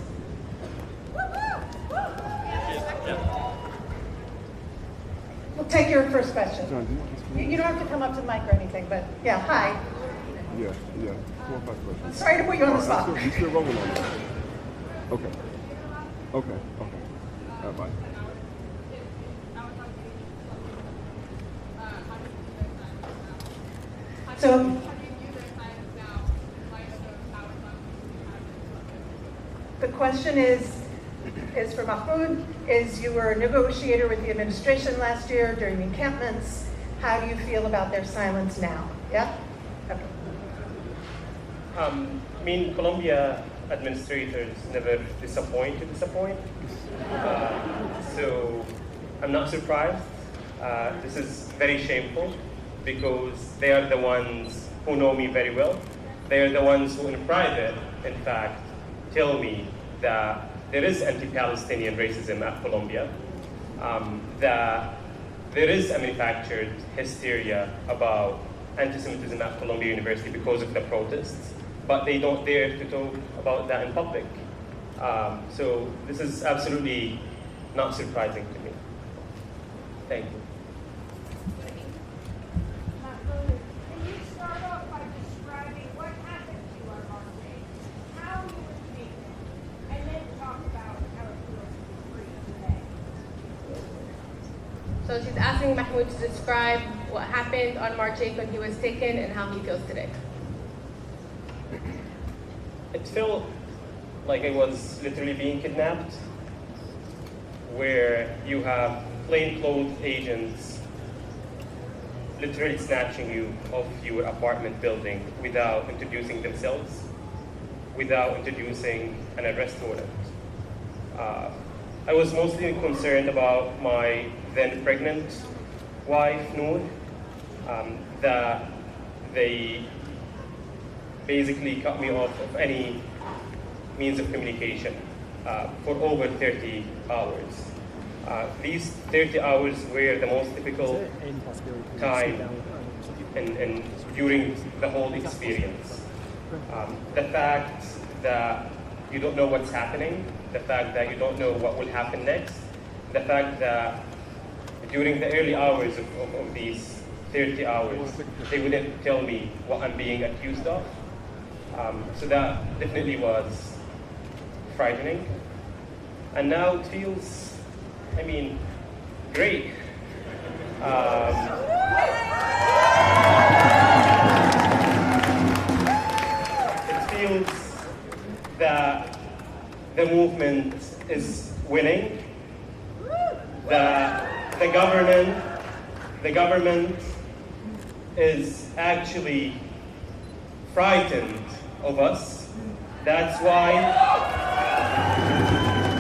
We'll take your first question. You don't have to come up to the mic or anything, but yeah, hi. Yeah. 4 or 5 questions. Sorry to put you on the spot. You still rolling on that? Okay. Bye. So the question is for Mahmoud, you were a negotiator with the administration last year during the encampments. How do you feel about their silence now? Yeah? Okay. Colombia administrators never disappoint. So I'm not surprised. This is very shameful because they are the ones who know me very well. They are the ones who in private, in fact, tell me that there is anti-Palestinian racism at Colombia, that there is a manufactured hysteria about anti-Semitism at Columbia University because of the protests, but they don't dare to talk about that in public. So this is absolutely not surprising to me. Thank you. Can you start off by describing what happened to you on March 8th, how you were taken, and then talk about how it feels to be free today? So she's asking Mahmoud to describe what happened on March 8th when he was taken and how he feels today. It felt like I was literally being kidnapped, where you have plainclothes agents literally snatching you off your apartment building without introducing themselves, without introducing an arrest warrant. I was mostly concerned about my then pregnant wife, Noor, that they basically cut me off of any means of communication for over 30 hours. These 30 hours were the most difficult time during the whole experience. The fact that you don't know what's happening, the fact that you don't know what will happen next, the fact that during the early hours of these 30 hours, they wouldn't tell me what I'm being accused of. So that definitely was frightening. And now it feels, great. It feels that the movement is winning, that the government is actually frightened of us. That's why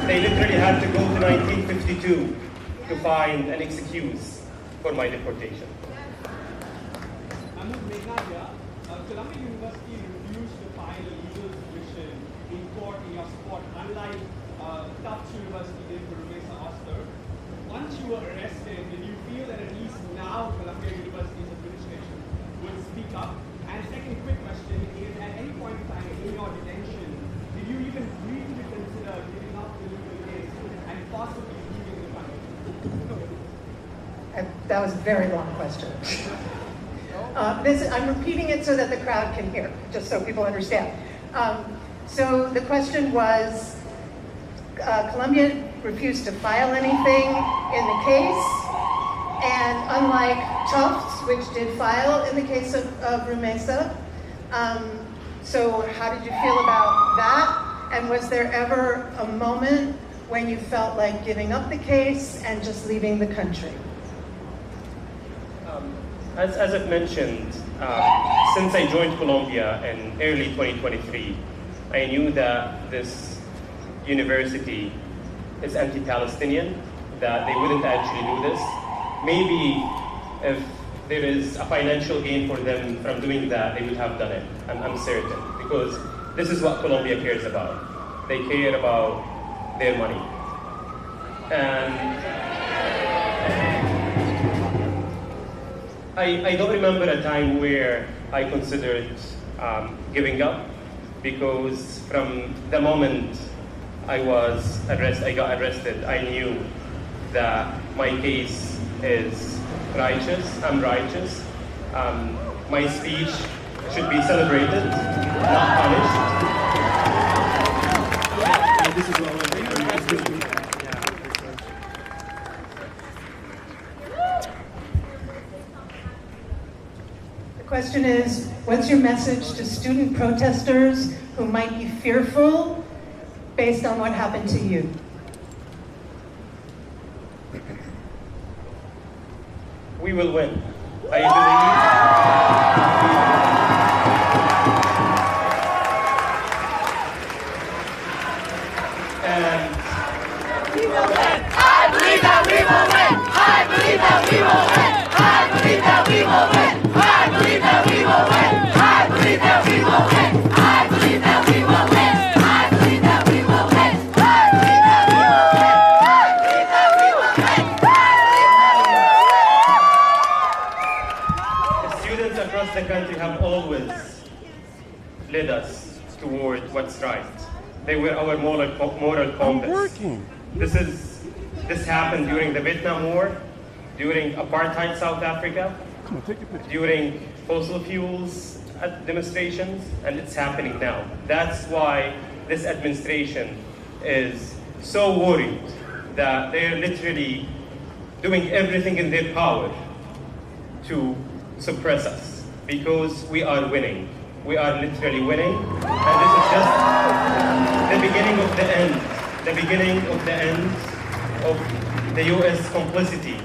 they literally had to go to 1952 to find an excuse for my deportation. Columbia University refused to file a legal petition in court in your spot, unlike Tufts University did for Rumesa Oster. Once you were arrested, did you feel that at least now Columbia University as a British nation would speak up? And second quick question is, at any point in time in your detention, did you even briefly consider giving up the legal case and possibly leaving the country? That was a very long question. I'm repeating it so that the crowd can hear, just so people understand. So the question was, Colombia refused to file anything in the case, and unlike Tufts, which did file in the case of Rumesa, so how did you feel about that? And was there ever a moment when you felt like giving up the case and just leaving the country? As I've mentioned, since I joined Colombia in early 2023, I knew that this university is anti-Palestinian, that they wouldn't actually do this. Maybe if there is a financial gain for them from doing that, they would have done it. I'm certain, because this is what Colombia cares about. They care about their money. And I don't remember a time where I considered giving up, because from the moment I got arrested, I knew that my case is righteous. I'm righteous. My speech should be celebrated, not punished. The question is, what's your message to student protesters who might be fearful based on what happened to you? We will win. I believe. And we will win. I believe that we will win. I believe that we will win. I believe that we will win. I believe that we will win. I believe that we will win. I believe that we will win. I believe that we will win. I believe that we will win. I believe that we will win. the students across the country have always led us toward what's right. They were our moral compass. This happened during the Vietnam War, during apartheid South Africa, during fossil fuels demonstrations, and it's happening now. That's why this administration is so worried that they're literally doing everything in their power to suppress us, because we are winning. We are literally winning, and this is just the beginning of the end. The beginning of the end of the U.S. complicity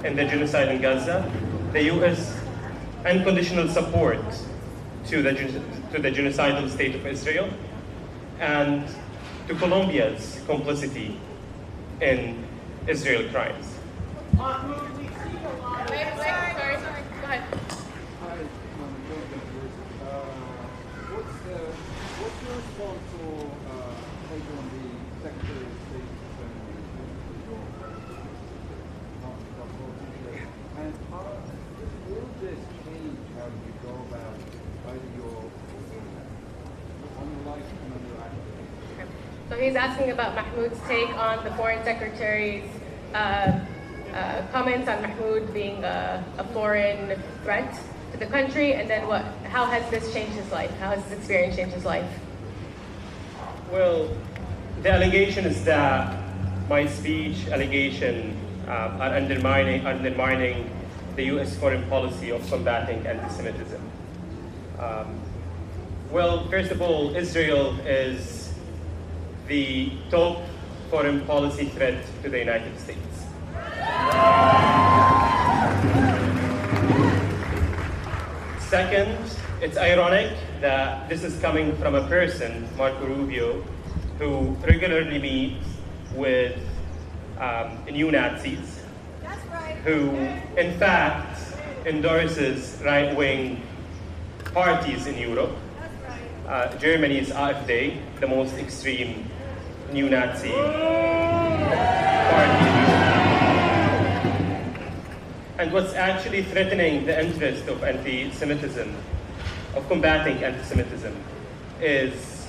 in the genocide in Gaza, the U.S. unconditional support to the genocidal state of Israel, and to Colombia's complicity in Israel crimes. Mahmoud, we see a lot of... Sorry. Go ahead. What's your response to take on the Secretary of State and how will this change how you go about either your on your life and on your activities? So he's asking about Mahmoud's take on the Foreign Secretary's comments on Mahmoud being a foreign threat to the country, and then how has this changed his life? How has this experience changed his life? Well, the allegation is that my speech allegation are undermining the U.S. foreign policy of combating anti-Semitism. Well, first of all, Israel is the top foreign policy threat to the United States. Second, it's ironic that this is coming from a person, Marco Rubio, who regularly meets with neo-Nazis, who in fact endorses right-wing parties in Europe. Germany's AfD, the most extreme neo-Nazi party. And what's actually threatening the interest of anti-Semitism, of combating anti-Semitism, is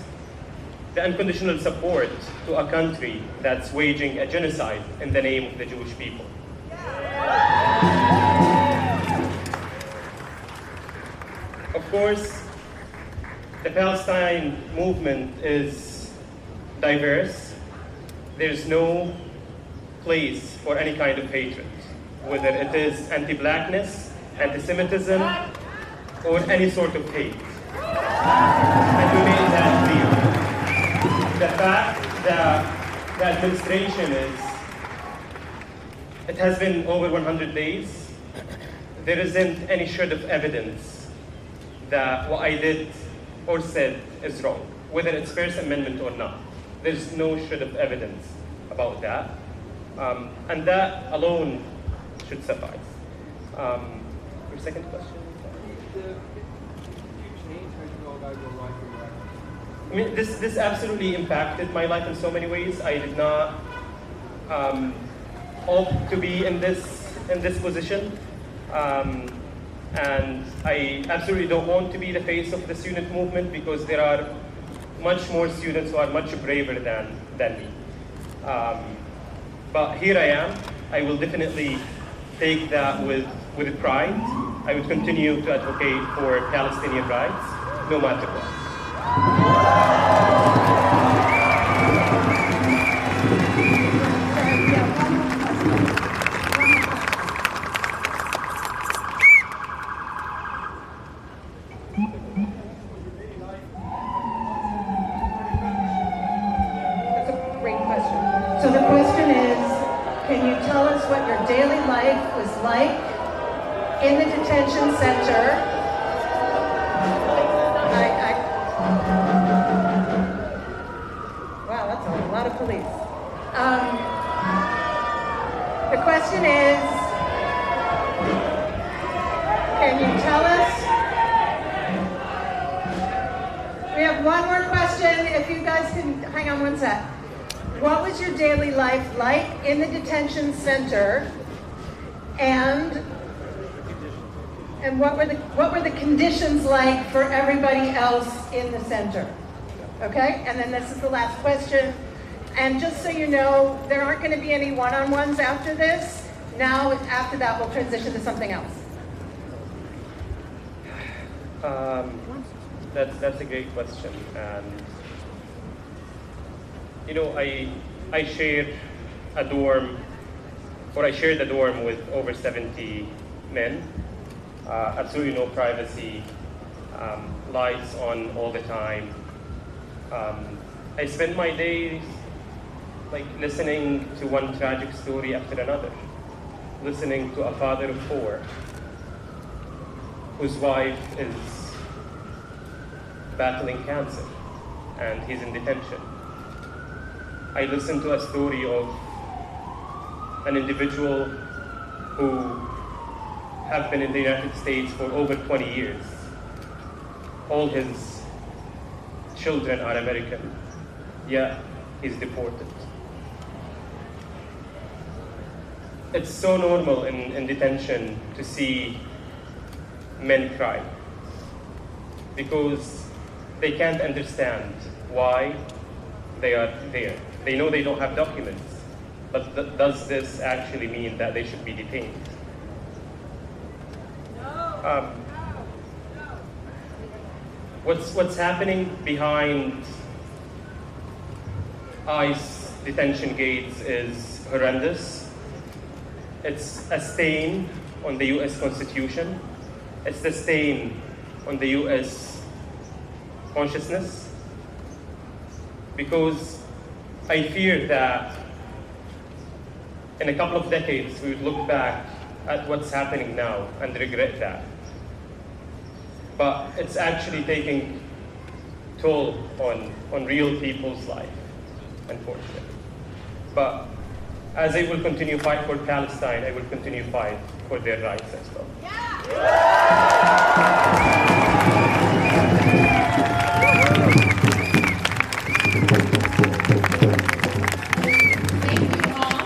the unconditional support to a country that's waging a genocide in the name of the Jewish people. Of course, the Palestine movement is diverse. There's no place for any kind of hatred, whether it is anti-blackness, anti-Semitism, or any sort of hate. And we made that clear. The fact that the administration it has been over 100 days, there isn't any shred of evidence that what I did or said is wrong, whether it's First Amendment or not. There's no shred of evidence about that. And that alone should suffice. Your second question? I mean, this absolutely impacted my life in so many ways. I did not hope to be in this position. And I absolutely don't want to be the face of the student movement because there are much more students who are much braver than me. But here I am. I will definitely take that with pride. I would continue to advocate for Palestinian rights, no matter what. So the question is, can you tell us what your daily life was like in the detention center? Wow, that's a lot of police. The question is, can you tell us? We have one more question, if you guys can hang on one sec. What was your daily life like in the detention center, and what were the conditions like for everybody else in the center? Okay, and then this is the last question. And just so you know, there aren't going to be any one-on-ones after this. Now, after that, we'll transition to something else. That's a great question. And you know, I shared a dorm with over 70 men. Absolutely no privacy, lights on all the time. I spent my days like listening to one tragic story after another, listening to a father of 4 whose wife is battling cancer and he's in detention. I listened to a story of an individual who have been in the United States for over 20 years. All his children are American, yet he's deported. It's so normal in detention to see men cry because they can't understand why they are there. They know they don't have documents, but does this actually mean that they should be detained? What's happening behind ICE detention gates is horrendous. It's a stain on the US Constitution. It's the stain on the US consciousness, because I fear that in a couple of decades we would look back at what's happening now and regret that. But it's actually taking toll on real people's life, unfortunately. But as I will continue to fight for Palestine, I will continue to fight for their rights as well. Thank you all.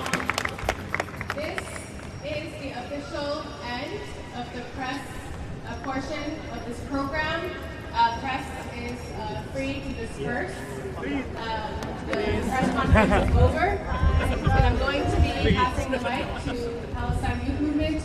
This is the official end of the press portion of this program. Press is free to disperse. The press conference is over. And I'm going to be passing the mic to the Palestine Youth Movement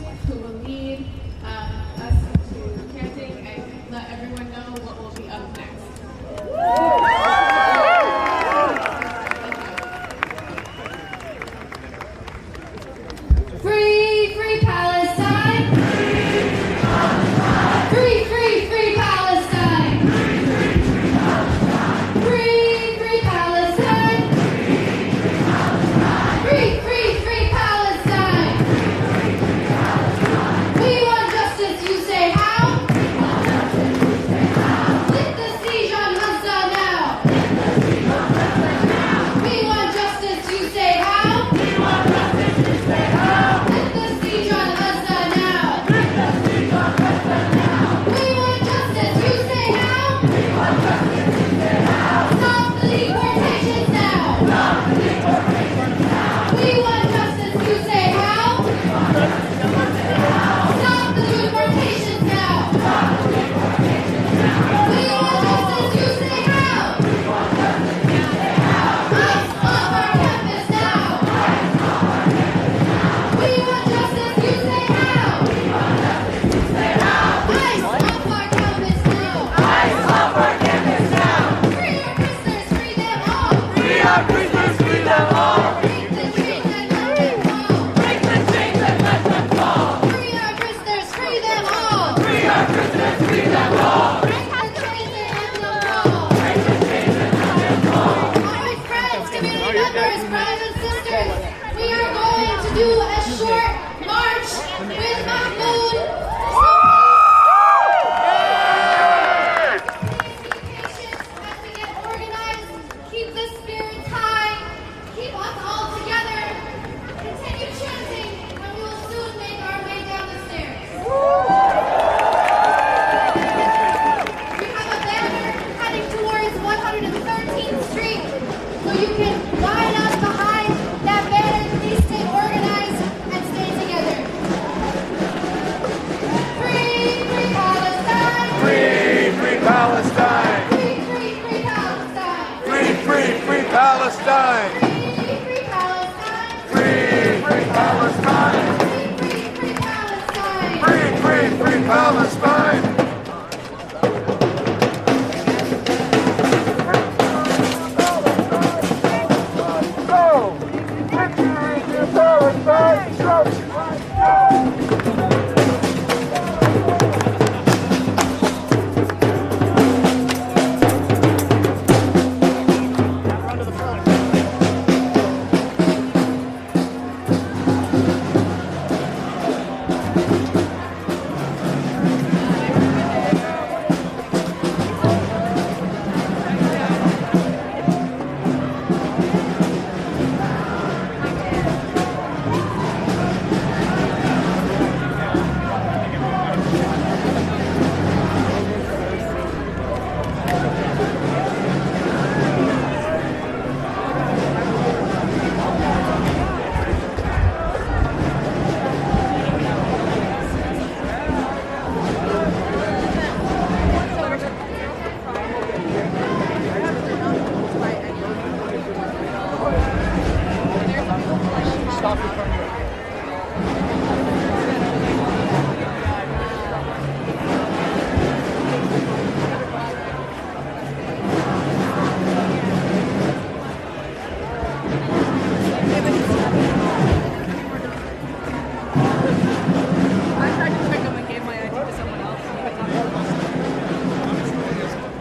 I tried to trick him and gave my ID to someone else. And he was not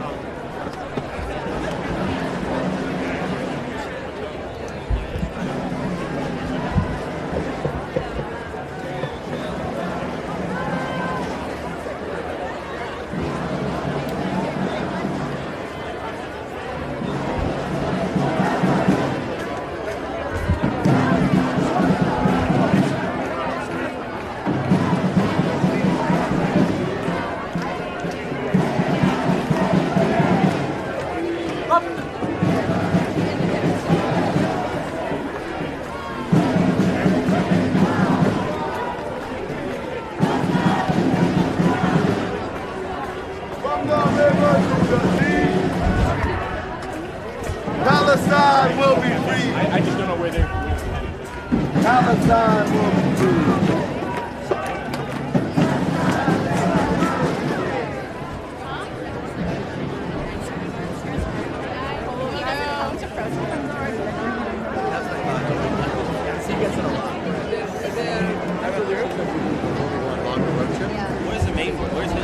Palestine will be free. I just don't know where they're. Palestine will be free. Where's the main one? Where's his?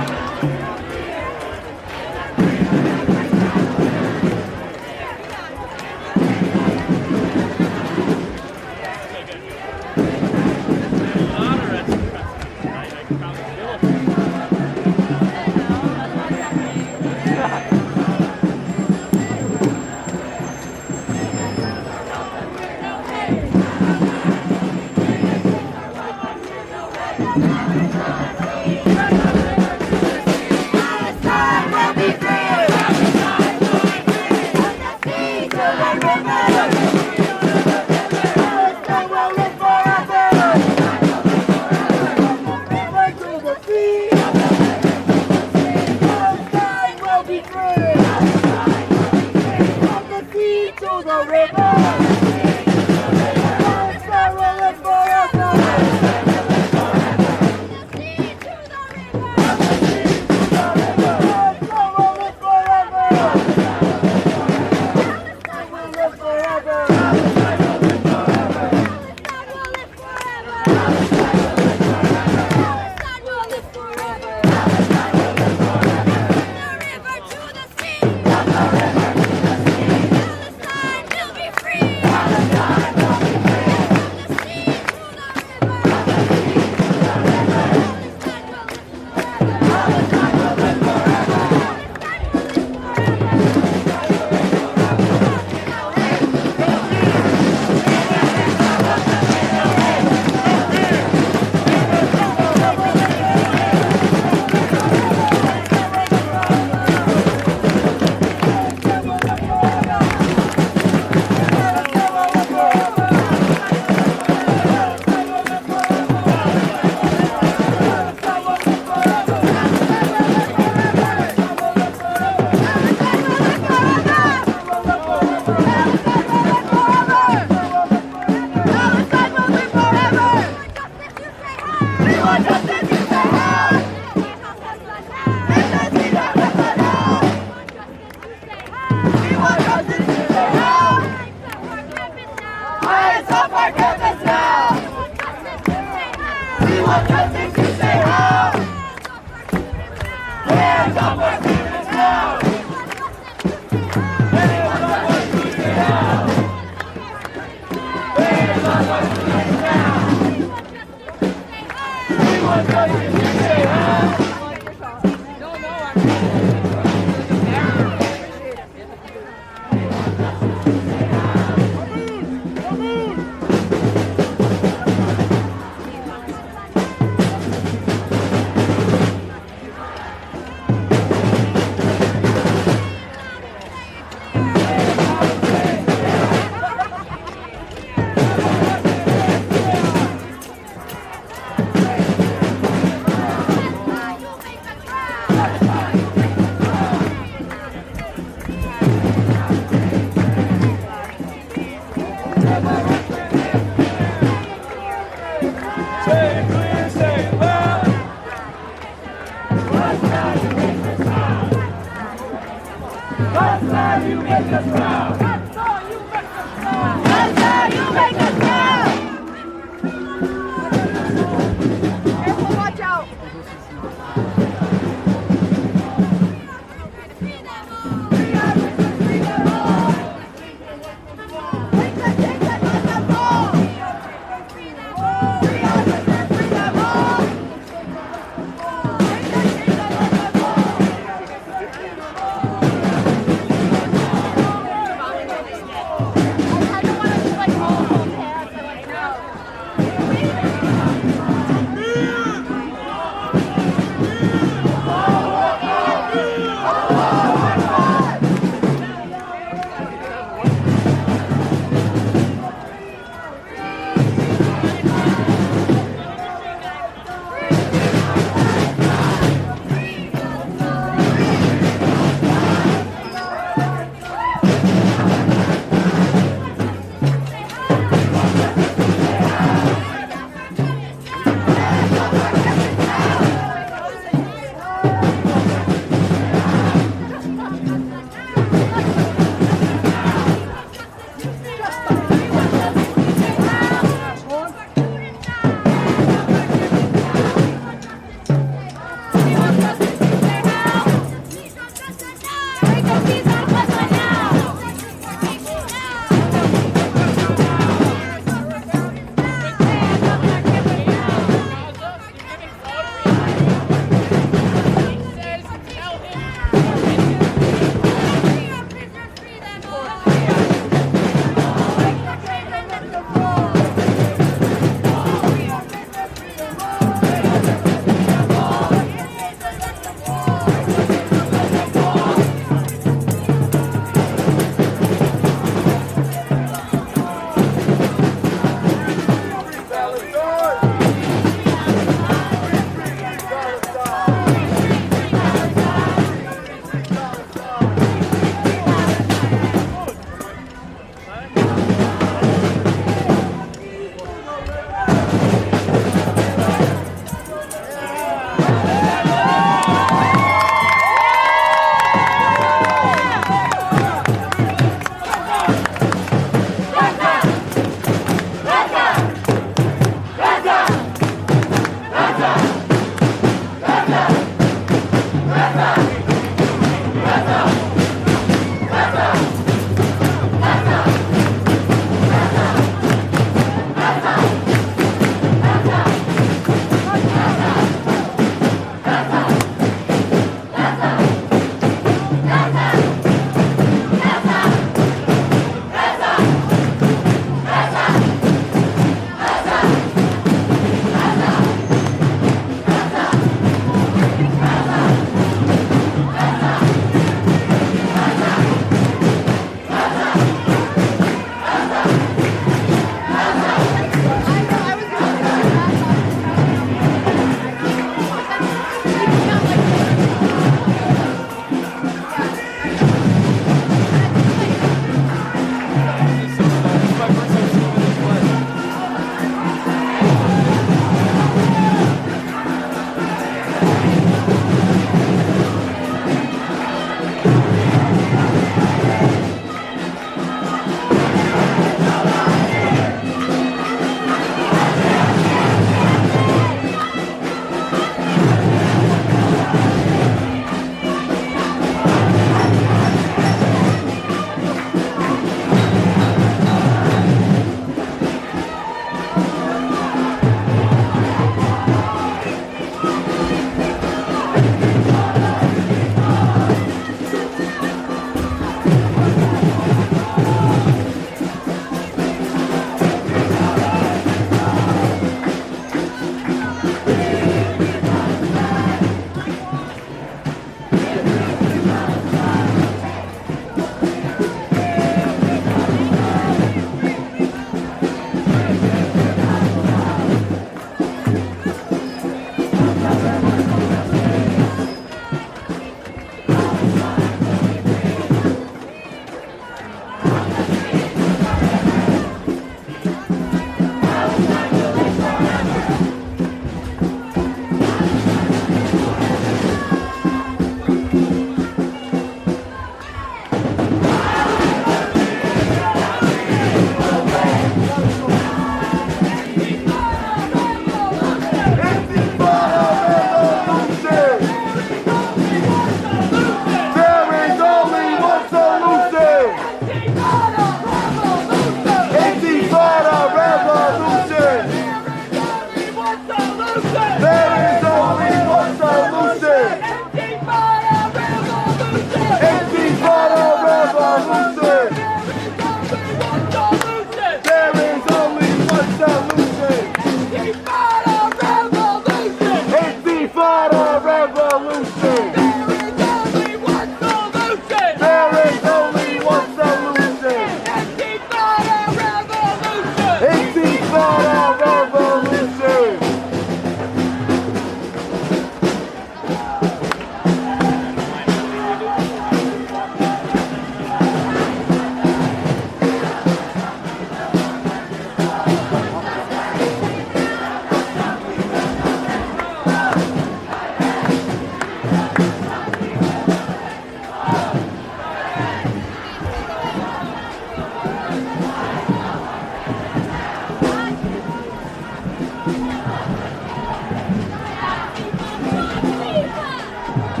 I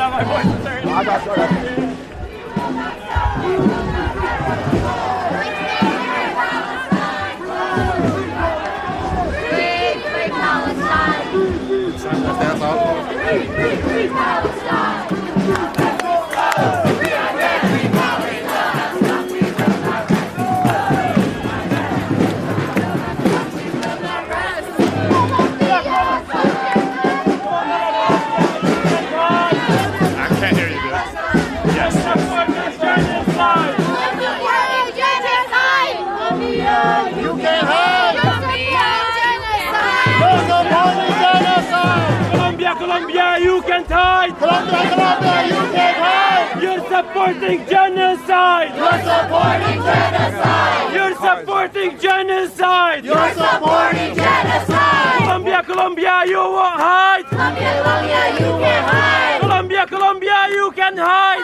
my voice is turning. I got you. Free Palestine! Free Palestine! Colombia, you can't hide! Colombia, you can't hide! You're supporting genocide! You're supporting genocide! You're supporting genocide! You're supporting genocide! Colombia, you won't hide! Colombia, you can't hide! Colombia, you can hide!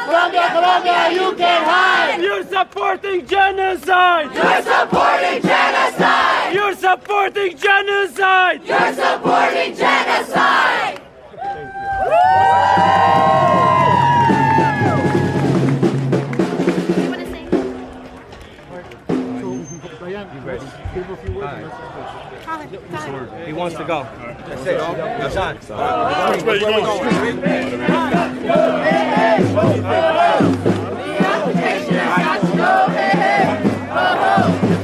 Colombia, you can't hide! You're supporting genocide! You're supporting genocide! You're supporting genocide! You're supporting genocide! He wants to go. That's it. That's on. Where you going?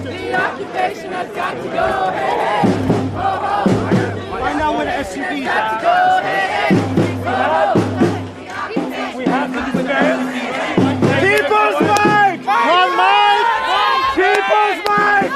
The occupation has got to go. Right now we're the SUVs. We have to disperse. People's mic! One mic! People's mic!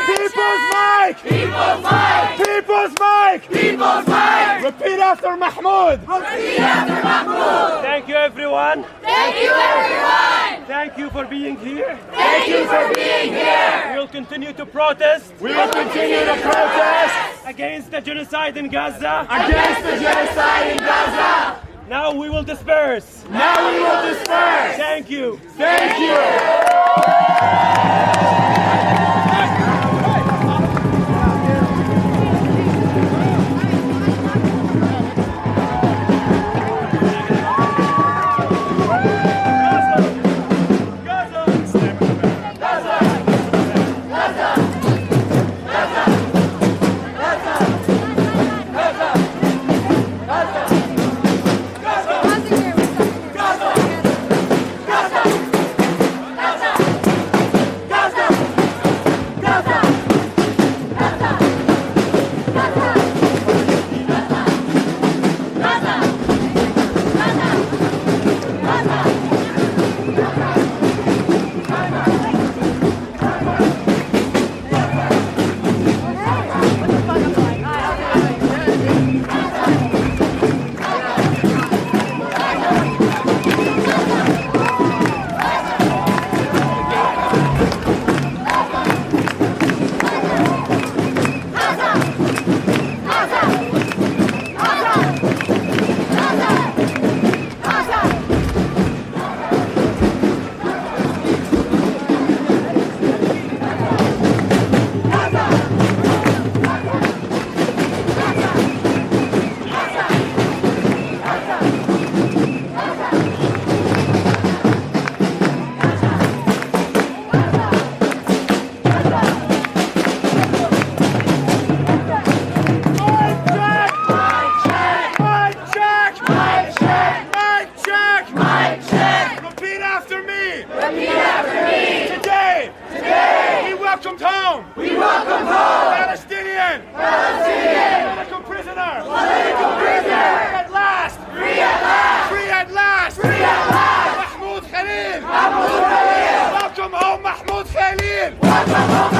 People's mic! People's mic! People's mic! People's mic! Repeat after Mahmoud! Repeat after Mahmoud! Thank you, everyone! Thank you, everyone! Thank you for being here! Thank you for being here! We will continue to protest! We will continue to protest! Against the genocide in Gaza! Against the genocide in Gaza! Now we will disperse! Now we will disperse! Thank you! Thank you! Mahmoud Khalil! Welcome home, Mahmoud Khalil! Welcome home!